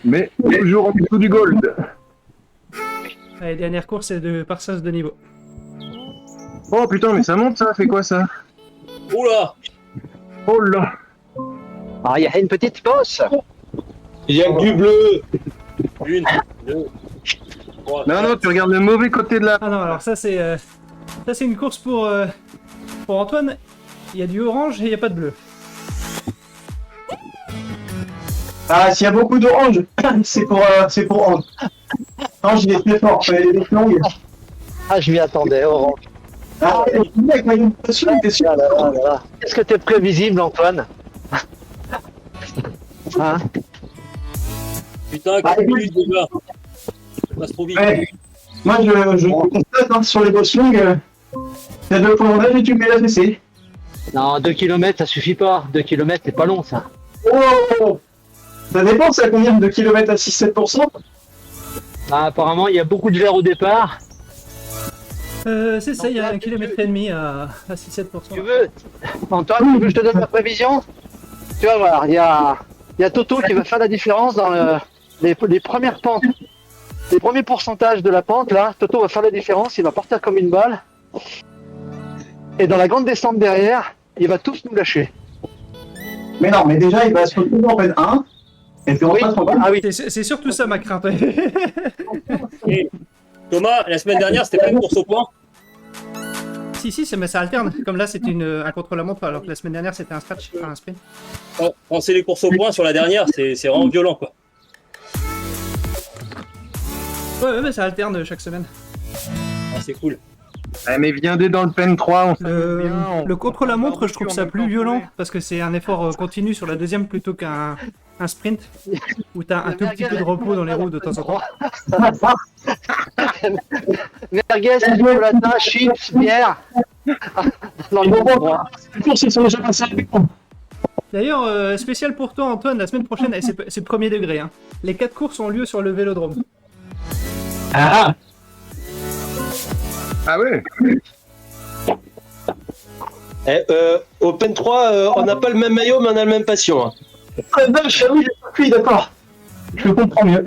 Mais toujours en dessous du gold. Allez, dernière course, c'est de passage de niveau. Oh putain, mais ça monte ça, c'est quoi ça? Oula. Oh là. Alors, il y a une petite bosse. Il y a que du bleu. 1, 2, 3. Non, non, tu regardes le mauvais côté de la... Ah non, alors ça c'est une course pour Antoine. Il y a du orange et il n'y a pas de bleu. Ah, s'il y a beaucoup d'orange, c'est pour Rank. Rank, il est très fort, il est des longues. Ah, je m'y attendais, Orange. Ah, le mec, il était sûr, il était sûr. Ah là là là là. Est-ce que t'es prévisible, Antoine? Hein? Putain, 4 minutes déjà. Ça passe trop vite. Ouais. Moi, je constate hein, sur les bosses longues, il y a deux prolongages et tu mets la fessée. Non, 2 km, ça suffit pas. 2 km, c'est pas long, ça. Oh! Ça dépend, c'est à combien de kilomètres à 6-7%? Ah, apparemment, il y a beaucoup de verre au départ. C'est ça, il y a 1,5 km à 6-7%. Tu veux, Antoine, tu veux que je te donne ma prévision? Tu vas voir, il y a Toto qui va faire la différence dans les premières pentes. Les premiers pourcentages de la pente, là, Toto va faire la différence, il va partir comme une balle. Et dans la grande descente derrière, il va tous nous lâcher. Mais non, mais déjà, il va se retrouver en peine 1. Et puis on Oui, passe tranquille. ah oui. C'est surtout ça ma crainte. Et Thomas, la semaine dernière, c'était pas une course au point. si, mais ça alterne. Comme là, c'était un contre-la-montre, alors que la semaine dernière, c'était un scratch, enfin un sprint. Quand c'est les courses au point sur la dernière, c'est vraiment violent quoi. Ouais, mais ça alterne chaque semaine. Ah, c'est cool. Ah, mais viendez dans le Pen 3, on s'amuse bien. Le contre-la-montre, je trouve ça plus violent, parce que c'est un effort continu sur la deuxième plutôt qu'un sprint, où t'as un tout petit peu de repos dans les roues de temps en temps. Merguez, chocolat, chips, bière. Dans le bon endroit. Les courses, ils sont déjà passées avec moi. D'ailleurs, spécial pour toi Antoine, la semaine prochaine, et c'est premier degré, hein. Les 4 courses ont lieu sur le Vélodrome. Ah! Ah ouais. Open 3, on n'a pas le même maillot, mais on a le même passion. Hein. Ah, vache, oui, oui, d'accord. Je comprends mieux.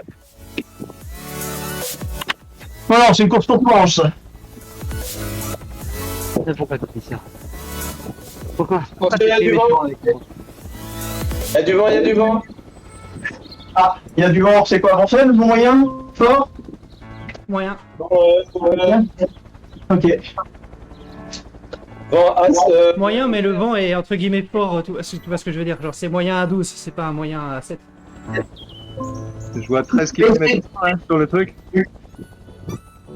Non, non, c'est une course pour planche, ça. Pourquoi tu dis ça? Pourquoi? Parce qu'il y a du vent. Il y a du vent, il y a du vent. Ah, il y a du vent, c'est quoi? Renfel, moyen? Fort? Moyen. Ok. Bon, Moyen, mais le vent est entre guillemets fort, tu vois ce que je veux dire. Genre, c'est moyen à 12, c'est pas un moyen à 7. Je vois 13 km sur le truc.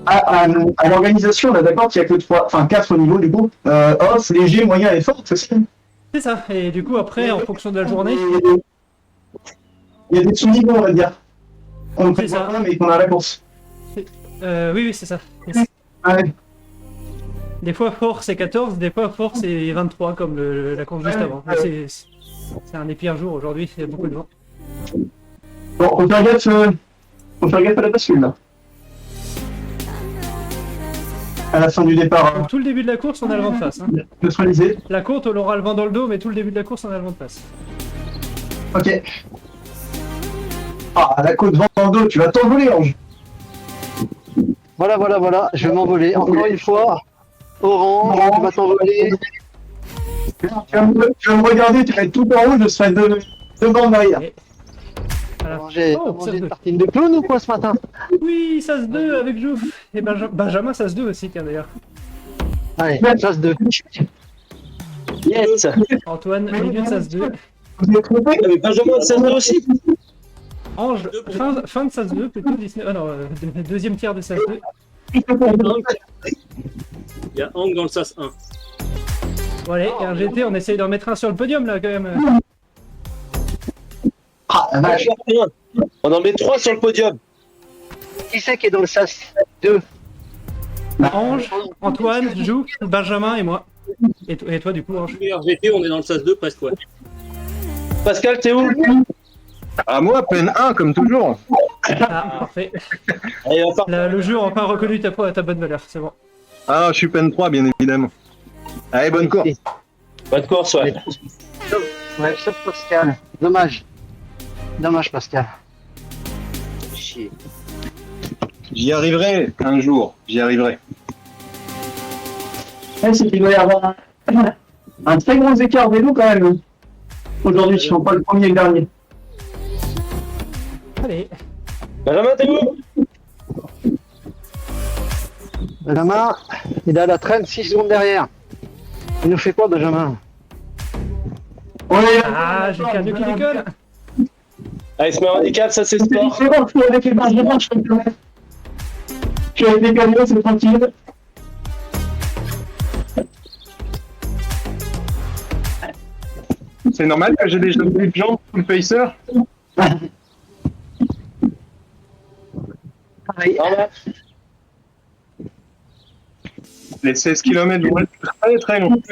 À l'organisation, on est d'accord qu'il n'y a que 3, enfin 4 niveaux du coup. Off, léger, moyen et fort, c'est ça? C'est ça, et du coup, après, en fonction de la journée, Il y a des sous-niveaux, on va dire. On ne C'est prévoit ça. pas, mais qu'on a la course. Oui, oui, c'est ça. Yes. Ouais. Des fois, fort c'est 14, des fois, fort c'est 23, comme la course juste avant. Là, c'est un des pires jours aujourd'hui, il y a beaucoup de vent. Bon, faut faire gaffe à la bascule, là. À la fin du départ, Donc, tout le début de la course, on a le vent de face. Hein. neutralisé. La côte, on aura le vent dans le dos, mais tout le début de la course, on a le vent de face. Ok. Ah, la côte vent dans le dos, tu vas t'envoler, Ange. Voilà, je vais m'envoler. Encore une fois, Orange, tu vas t'envoler. Tu vas me regarder, tu vas être tout en haut, je serai devant derrière. Et- Voilà. T'as Oh, mangé ça se une deux. tartine de clown ou quoi ce matin? Oui, ça se 2 avec Jouf. Et Benjamin, ça se 2 aussi, tiens d'ailleurs. Allez, chasse 2. Yes. Antoine, milieu de SAS 2. Vous êtes trompé? Ah, mais Benjamin de SAS 2 aussi. Ange, fin de SAS 2, plutôt 19. Ah non, deuxième tiers de SAS 2. Il y a Hank dans le SAS 1. Bon, allez, et un GT, on essaye d'en mettre un sur le podium là quand même. Ah, la vache. On en met 3 sur le podium. Qui c'est qui est dans le SAS 2? Ange, Antoine, Jou, Benjamin et moi. Et toi du coup, Ange. Meilleur GT, on est dans le SAS 2 presque, ouais. Pascal, t'es où? À moi, peine 1, comme toujours. Ah, parfait. Allez, on part. Le jeu a enfin reconnu ta bonne valeur, c'est bon. Ah, je suis peine 3, bien évidemment. Allez, bonne course. Bonne course, ouais. Ouais, sauf Pascal. Dommage, Pascal. Chier. J'y arriverai un jour, j'y arriverai. Ouais, c'est qu'il doit y avoir un très gros écart vélo quand même. Aujourd'hui, ils ne sont pas le premier et le dernier. Allez, Benjamin, t'es où? Benjamin, il a la traîne 6 secondes derrière. Il nous fait quoi, Benjamin? ah, j'ai perdu qui déconne. Allez, se met en handicap, ça c'est C'est sport. différent, je suis avec les Benjamin, je peux me permettre. Je suis avec les camions, c'est tranquille. C'est normal que j'ai déjà vu de gens full pacer. Normal. Les 16 km vont être très très longs.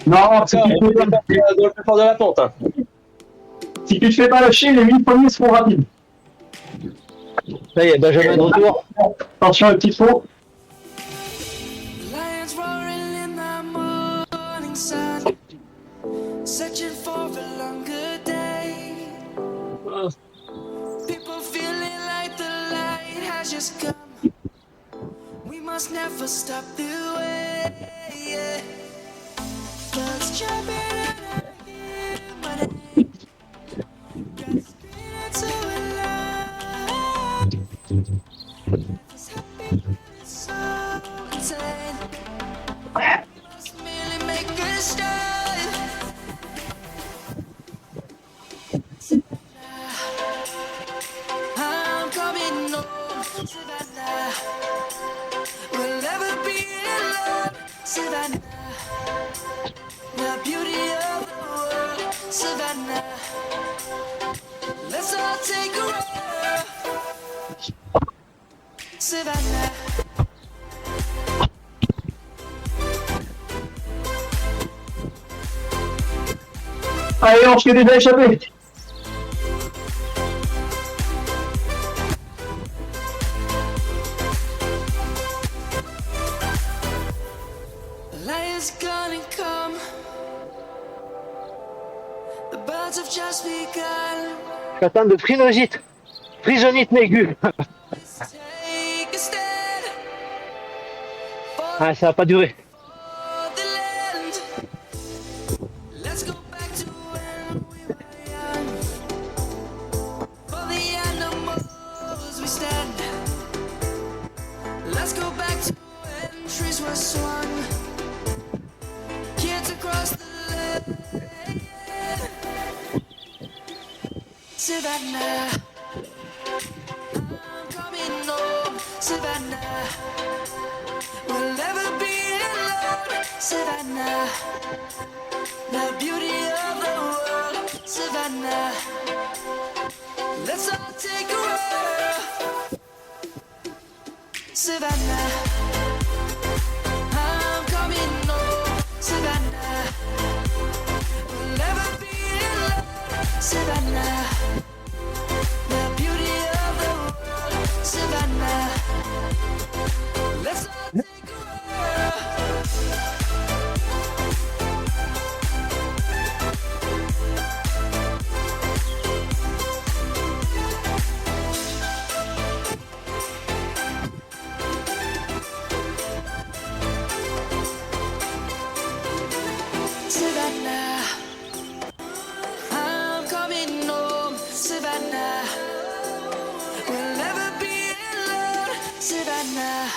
Non, si Ça, tu on est te dans le plus fort de la pente. Hein. si tu te fais pas lâcher, les 8 premiers seront rapides. Ça y est, Benjamin de retour. Attention, le petit faux. Lions roaring in the morning sun, searching for a longer day. Ah, People feeling like the light has just come. We must never stop the way. Yeah. Birds jumping and I hear my name. Got screaming to a light. This happiness is so insane. Must merely make a start. I'm coming home, Savannah. We'll never be alone, Savannah. The beauty of the world, Savannah. Let's all take a road, Savannah. Allez, Ange, qui est déjà échappé. The lion's gonna come. The birds have just begun. Je suis atteint de phrisonite aiguë. Take a stand Ah, ça va pas durer. for the land. Let's go back to when we were young. For the animals we stand. Let's go back to when trees were swung. Kids across the land. Savannah. I'm coming home, Savannah. We'll never be alone, Savannah. The beauty of the world, Savannah. Let's all take a ride. Savannah, I'm coming home. Savannah, we'll never be alone. Savannah, the beauty of the world. Savannah, let's all take a ride. Savannah, I'm coming home. Savannah, we'll never be alone. Savannah.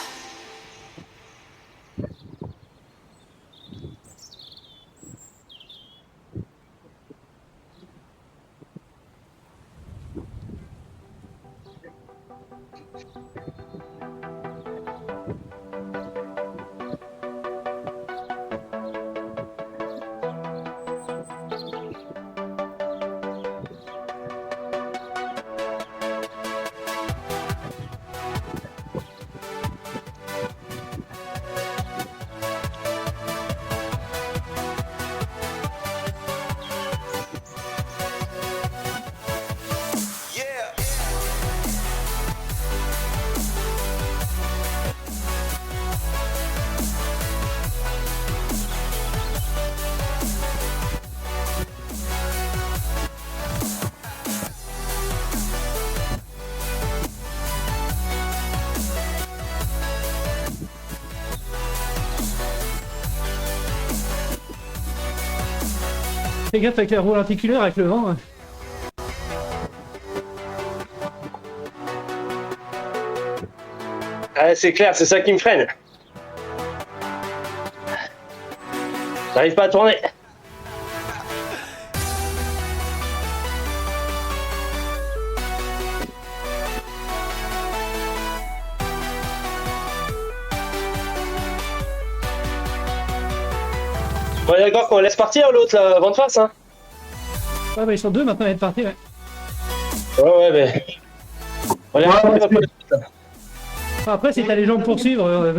Fais gaffe avec la roue lenticulaire avec le vent. Ouais, c'est clair, c'est ça qui me freine. J'arrive pas à tourner. Bon, d'accord qu'on laisse partir l'autre là, avant de face, hein. Ouais, bah ils sont deux maintenant à être partis, ouais. Ouais, mais. On est Ouais, parti, c'est- Enfin, après, si t'as les gens pour poursuivre,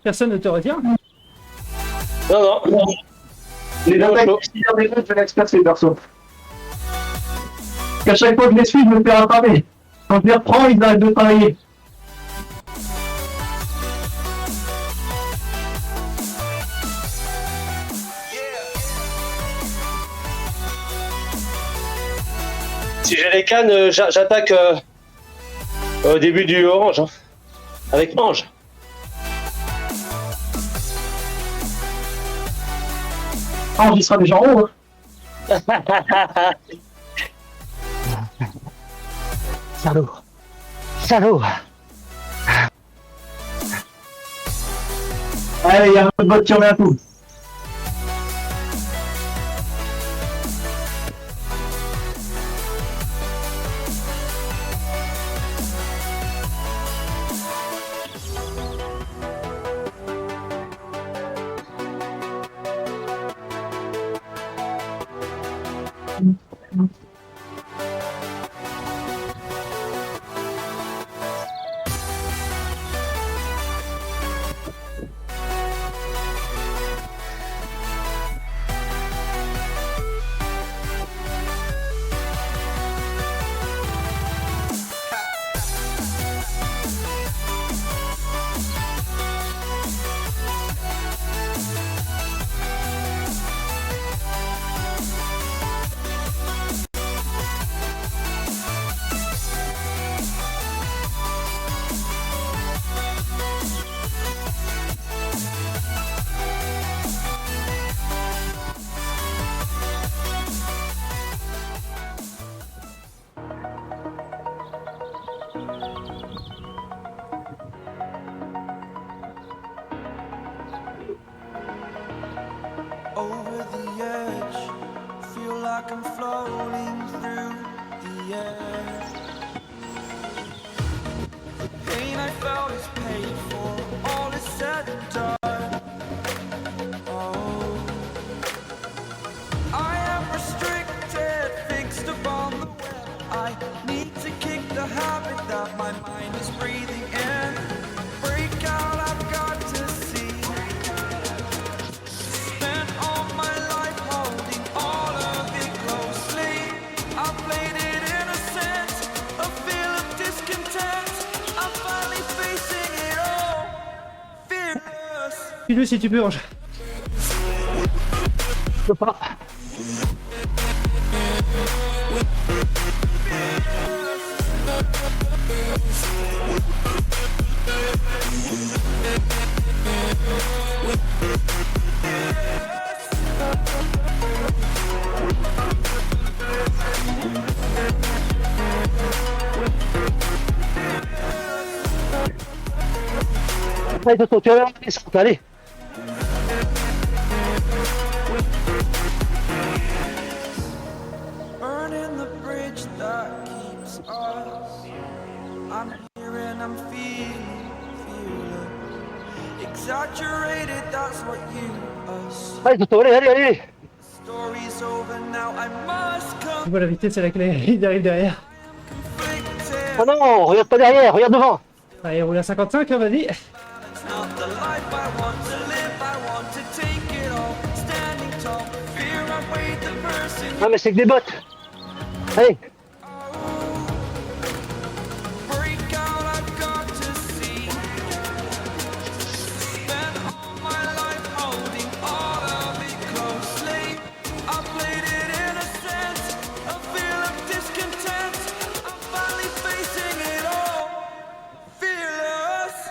personne ne te retient. Non, non. Les deux mecs qui tirent des routes, je laisse passer, perso. Parce qu'à chaque fois que je les suis, je me fais rattraper. Quand je les reprends, ils arrêtent de travailler. Si j'ai les cannes, j'attaque au début du orange, hein. Avec Ange. Ah, on y sera déjà en haut. Hein. Salaud. Salaud. Allez, il y a un autre bot qui remet un coup. Over the edge, feel like I'm floating through the air. The pain I felt is paid for, all is said and done. Oh, I am restricted, fixed upon the web. I need to kill. Appuie-le si tu purges. Je peux pas. Allez, Toto, tu vas vers la descente, allez. Burning the bridge that keeps us. I'm here and I'm feeling. Exaggerated, that's what you assume. Allez, Toto, allez, allez, allez. Story's over now, I must Tu vois la vitesse à laquelle il arrive derrière. conflict it. Oh non, regarde pas derrière, regarde devant. Allez, roule à 55, hein, vas-y. It's not the life I want to live, I want to take it all. Standing tall, fear I weighed the person. Non, mais c'est que des bottes. Allez. Break out, I've got to see. Spent all my life holding all of it closely. I played it in a sense, a feel of discontent. I'm finally facing it all, fearless.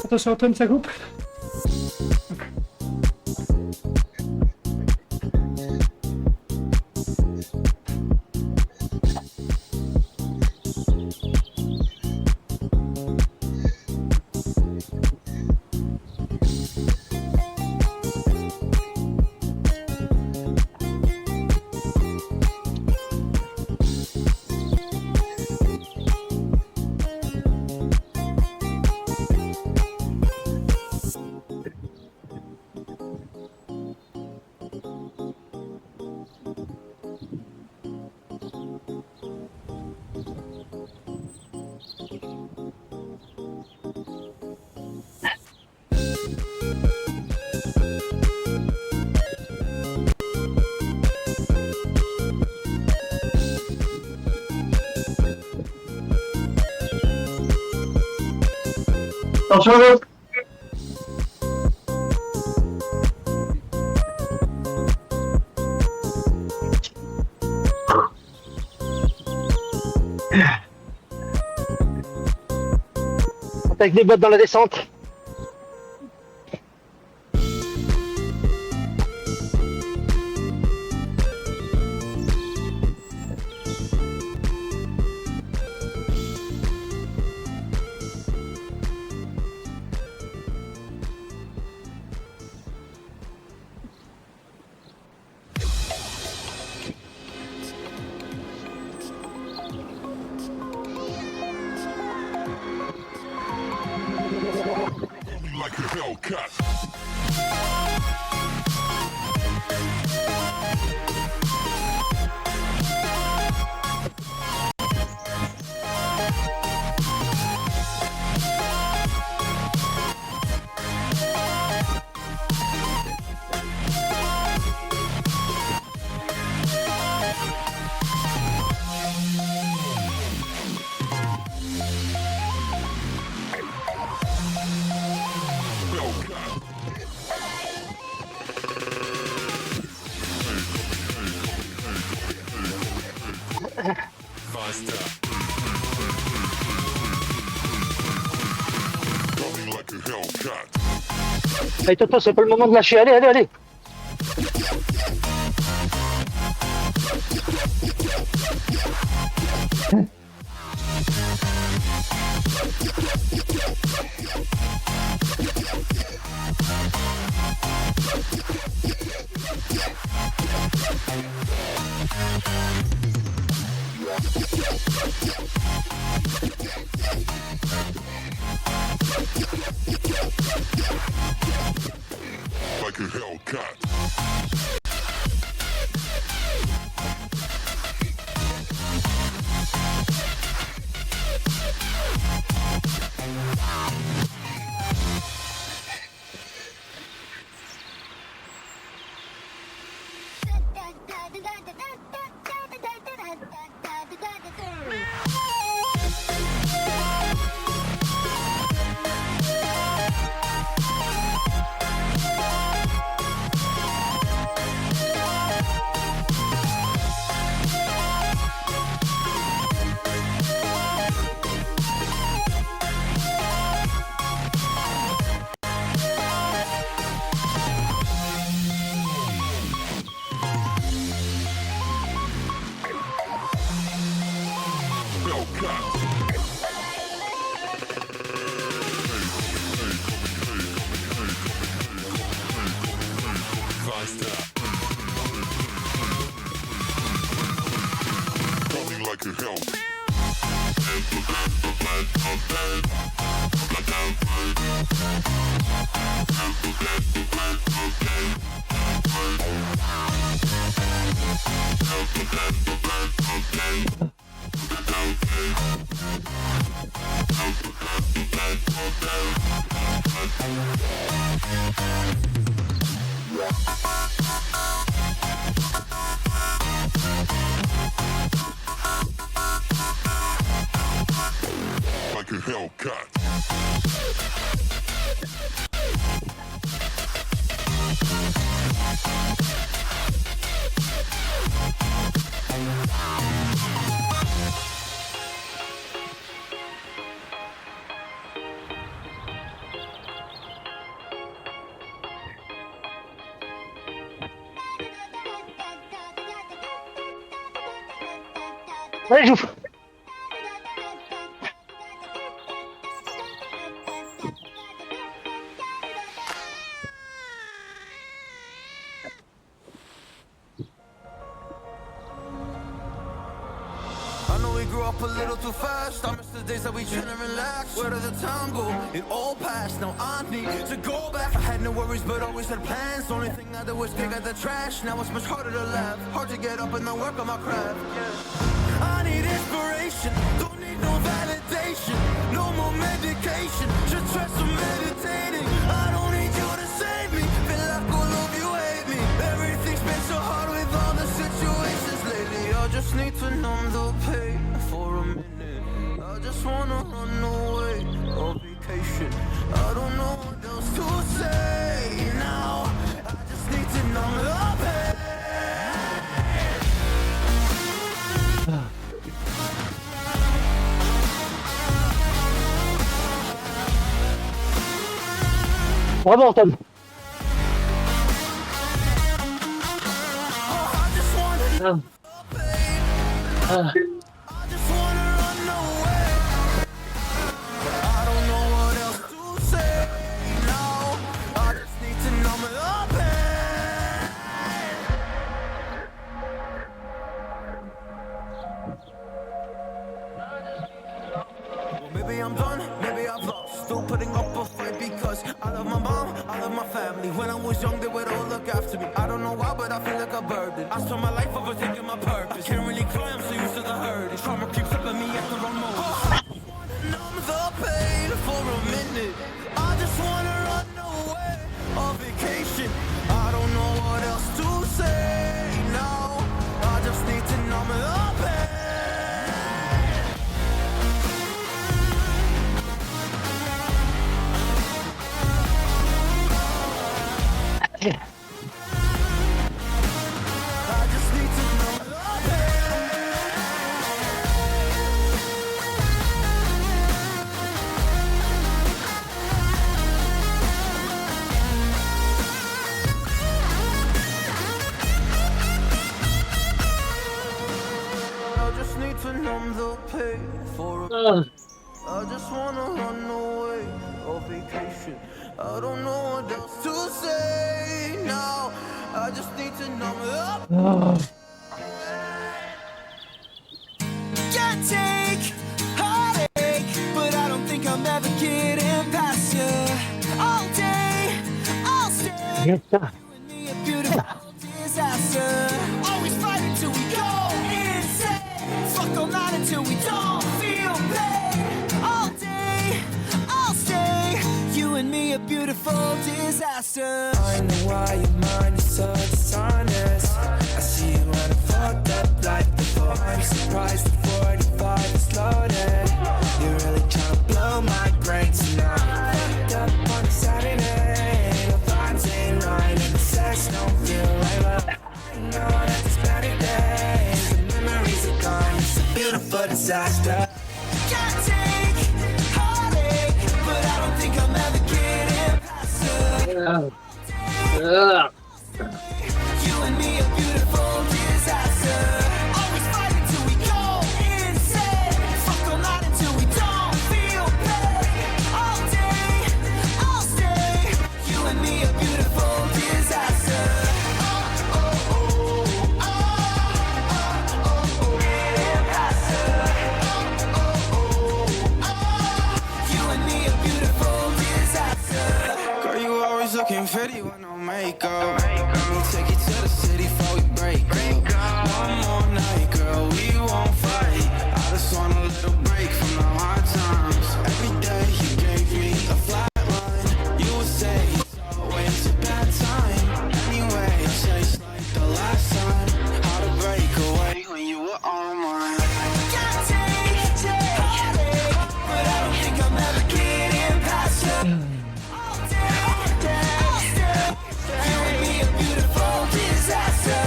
Attention Antoine, ça coupe. Attention à l'autre. Avec des bottes dans la descente. Allez Toto, c'est pas le moment de lâcher, allez, allez, allez. Like a Hellcat. Coming like a Hellcat. Like a Hellcat. Allez, Jouf. I know we grew up a little too fast. I miss the days that we chill and relax. Where did the time go? It all passed. Now I need to go back. I had no worries, but always had plans. Only thing I did was pick out the trash. Now it's much harder to laugh. Hard to get up and then work on my craft. I need inspiration. Don't need no validation. No more medication. Just try some meditating. I don't need you to save me. Feel like all of you hate me. Everything's been so hard with all the situations lately. I just need to numb the pain for a minute. I just wanna run away on vacation. I don't know what else to say now. I just need to numb the pain. Bravo, Antoine. Oh, I just wanna Ah. I just wanna run away. I don't know what else to say now. I just need to numb the pain. Well, maybe I'm done, maybe I've lost. Still putting up a fight because I love my mom, I love my family. When I was young, they would all look after me. I don't know why, but I feel like a burden. I spent my life overthinking my purpose. I can't really cry, I'm so used to the hurt. And trauma creeps up at me at the wrong moment. I just wanna numb the pain for a minute. I just wanna run away on vacation. I don't know what else to say now. I just need to numb the pain. I just need to numb the pain. the pay for a Ah. I just wanna run away on vacation. I don't know what else to say now. I just need to numb it up. Can't take heartache, but I don't think I'm ever getting past you. All day, I'll stay. Regarde ça. With me a beautiful disaster. Always fighting till we go insane. Fuck all night until we don't feel pain. All day, I'll stay. You and me a beautiful disaster. I know why your mind is so dishonest. I see you running fucked up like before. I'm surprised the 45 is loaded. You're really trying to blow my brain tonight. Fucked up on a Saturday. The vibes ain't right and the sex don't feel right. But I know that it's better days. The memories are gone. It's a beautiful disaster. Can't take heartache, but I don't think I'm ever getting past you. Ah. You and me a beautiful disaster. Always fighting till we go insane. Fuck all night until we don't feel pain. All day, I'll stay. You and me a beautiful disaster. You and me a beautiful disaster. Girl, you always looking pretty with no makeup. Let me take you to the city before we break up. One more night, girl, we won't fight. I just want a little break from the hard times. Every day you gave me a flat line. You would say it's always a bad time. Anyway, I chased like the last time. How to break away when you were on mine. Can't take heartache, but I don't think I'm ever getting past you. All day, I'll stay. You and me a beautiful disaster.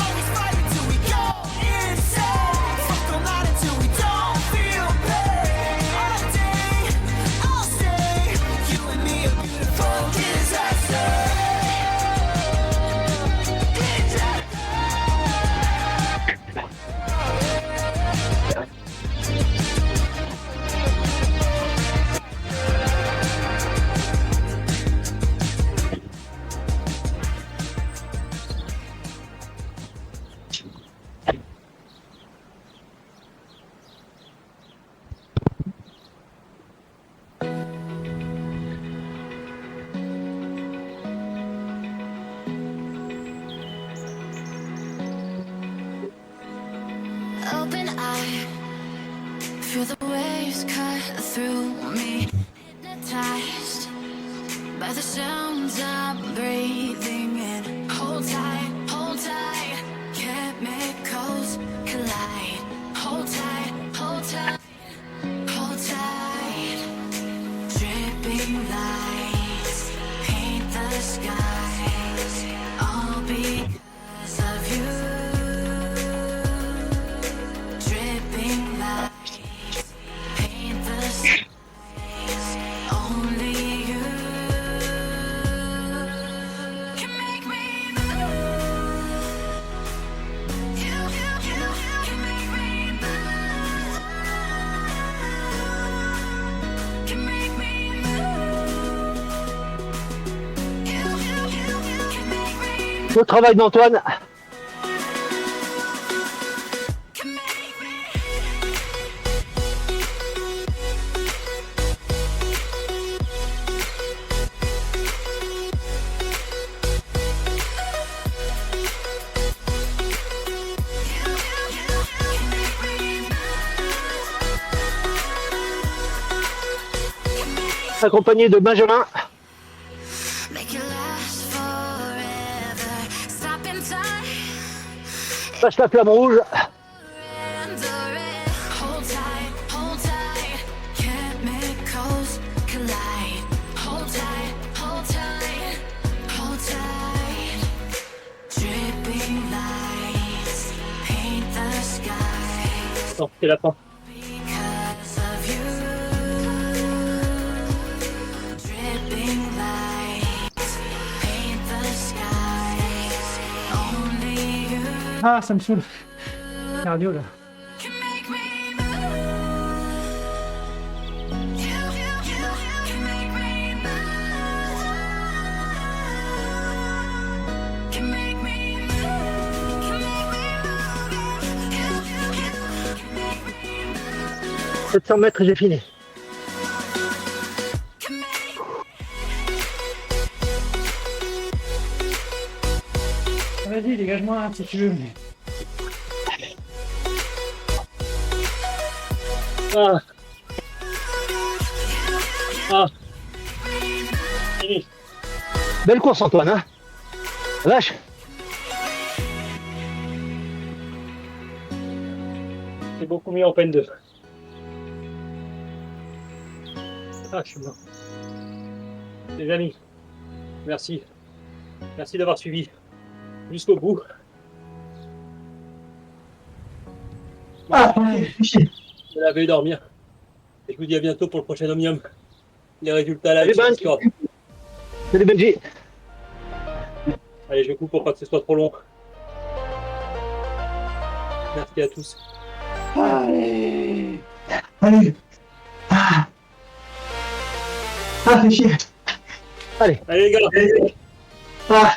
Always fighting till we go insane. Fuck all night until we don't feel pain. All day, I'll stay. You and me a beautiful disaster. Open eye, feel the waves cut through me. Hypnotized by the sounds I'm breathing in. Hold tight, chemicals collide. Hold tight, hold tight, hold tight. Dripping lights paint the skies, all because of you. Dripping lights paint the skies, only you can make me move. You can make me move. Can make me move. You can make me move. Le travail d'Antoine. Can make me. Accompagné de Benjamin. Make it last forever. Stop in time. Passe la flamme rouge. Hold tight, chemicals collide. Hold tight, hold tight, hold tight. Dripping lights paint the skies Non, c'est la fin. because of you. Dripping lights paint the skies, only you Ah, ça me saoule. Cardio là. can make me move. 700 mètres et j'ai fini. Vas-y, dégage-moi si tu veux. Ah. Ah. Fini. Belle course Antoine, hein. Vache. C'est beaucoup mieux en peine 2. Ah, je suis mort. Les amis, merci. Merci d'avoir suivi jusqu'au bout. Ah, Je vais dormir. Et je vous dis à bientôt pour le prochain Omnium. Les résultats là, Salut, sur Ben. Discord. Salut Benji. Allez, je coupe pour pas que ce soit trop long. Merci à tous. Allez. Ah, fais chier. Allez. Allez les gars. Ah,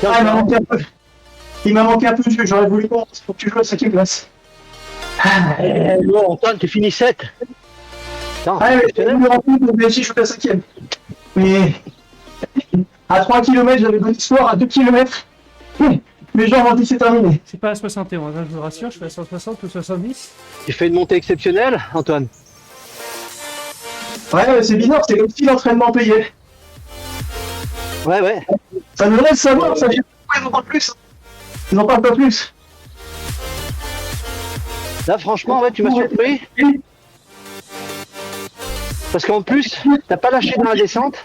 il m'a manqué un peu. Il m'a manqué un peu, j'aurais voulu qu'on pour que tu joues à 5ème place. Bon, Antoine, tu finis 7. Non, Ah, mais je me rends compte que Belgique joue à 5ème. Mais à 3 km, j'avais bon espoir, à 2 km, mes jambes ont dit c'est terminé. C'est pas à 71, hein, je vous rassure, je suis à 160 ou 70. tu fais une montée exceptionnelle, Antoine. Ouais, c'est bizarre, c'est comme si l'entraînement payait. Ouais. Ça devrait le savoir, ça vient. Ils n'en parlent plus. Ils n'en parlent pas plus. Là, franchement, ouais, tu m'as surpris. Parce qu'en plus, t'as pas lâché dans la descente.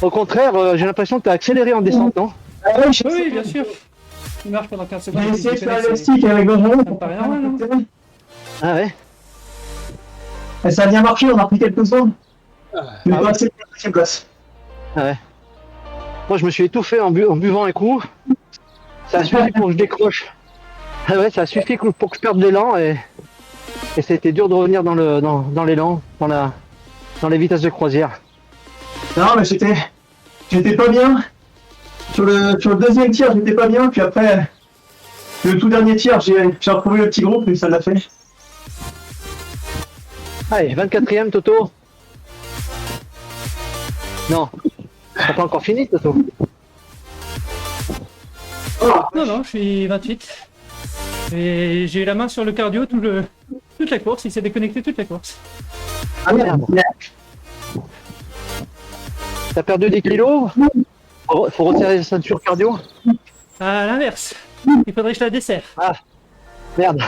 Au contraire, j'ai l'impression que t'as accéléré en descente, non? Ah ouais, Oui, bien sûr. Il marche pendant 15 secondes. J'ai et essayé de puis faire c'est- l'élastique avec Benjamin. Ça me paraît normal, non? Ah ouais. Et ça a bien marché, on a pris quelques secondes. Mais pas assez pour la 5ème place. Ah ouais. Moi, je me suis étouffé en buvant un coup. Ça a suffi pour que je décroche. Ah ouais, ça a suffi pour que je perde l'élan et ça a été dur de revenir dans l'élan, dans les vitesses de croisière. Non, mais j'étais pas bien. Sur le deuxième tir, j'étais pas bien. Puis après, le tout dernier tir, j'ai retrouvé le petit groupe et ça l'a fait. Allez, 24ème, Toto. Non, t'as pas encore fini, Toto. Non, non, je suis 28. Et j'ai eu la main sur le cardio toute la course, il s'est déconnecté toute la course. Ah merde. T'as perdu des kilos? Faut resserrer la ceinture cardio? À l'inverse, il faudrait que je la desserre. Ah, merde.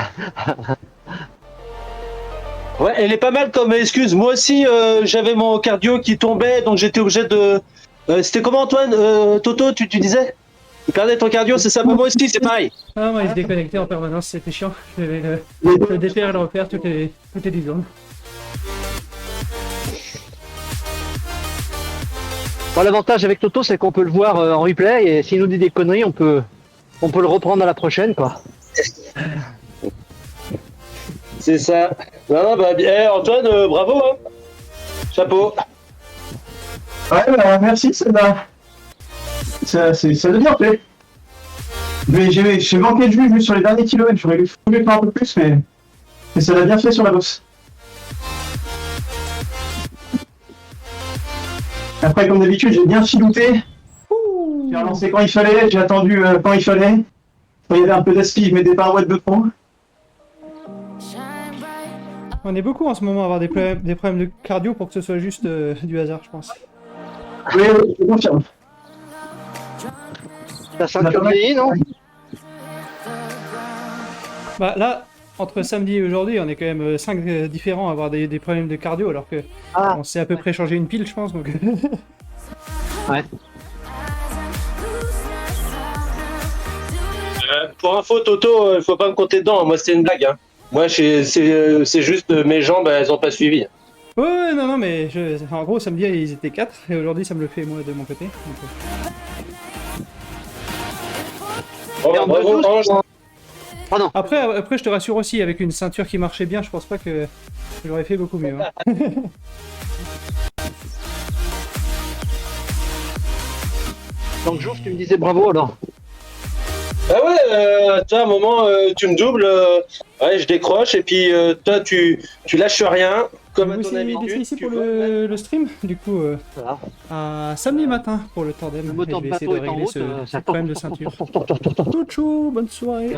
Ouais, elle est pas mal comme excuse. Moi aussi, j'avais mon cardio qui tombait, donc j'étais obligé de. C'était comment, Antoine Toto, tu disais? Tu perdais ton cardio, c'est ça? Moi aussi, c'est pareil. Ah, moi, il se déconnectait en permanence, c'était chiant. Je devais le défaire et le refaire toutes les 10 secondes. Bon, l'avantage avec Toto, c'est qu'on peut le voir en replay et s'il nous dit des conneries, on peut le reprendre à la prochaine, quoi. C'est ça. Non, bah, bien, Antoine, bravo, hein. Chapeau. Ouais, bah, merci, ça devient fait. Mais j'ai manqué de jus juste sur les derniers kilomètres. J'aurais voulu faire un peu plus, mais ça l'a bien fait sur la bosse. Après, comme d'habitude, j'ai bien filouté. J'ai relancé quand il fallait, j'ai attendu quand il fallait. Quand il y avait un peu d'aspi, je mettais pas un watt de fond. On est beaucoup en ce moment à avoir des problèmes de cardio pour que ce soit juste du hasard, je pense. Oui, je confirme. Ta ceinture vieillie, non? Bah là, entre samedi et aujourd'hui, on est quand même 5 différents à avoir des problèmes de cardio, alors que on s'est à peu près changé une pile, je pense. Donc... Ouais. Pour info, Toto, il faut pas me compter dedans. Moi, c'était une blague. Hein. Moi, c'est juste mes jambes, elles ont pas suivi. Ouais, non, mais en gros, samedi, ils étaient 4, et aujourd'hui, ça me le fait, moi, de mon côté. Donc, Bon, bravo, Ange. Pardon. Après, je te rassure aussi, avec une ceinture qui marchait bien, je pense pas que j'aurais fait beaucoup mieux. Hein. Donc, Jouf, tu me disais bravo alors. Ah ouais, toi, à un moment, tu me doubles, ouais, je décroche, et puis toi, tu lâches rien, comme à Vous ton essayez d'essayer habitude. ici tu pour voles, le stream, du coup, Voilà. à samedi matin pour le tandem. Le Et moteur je de vais essayer bateau de est en régler route. ce problème de ceinture. Ciao, ciao, bonne soirée.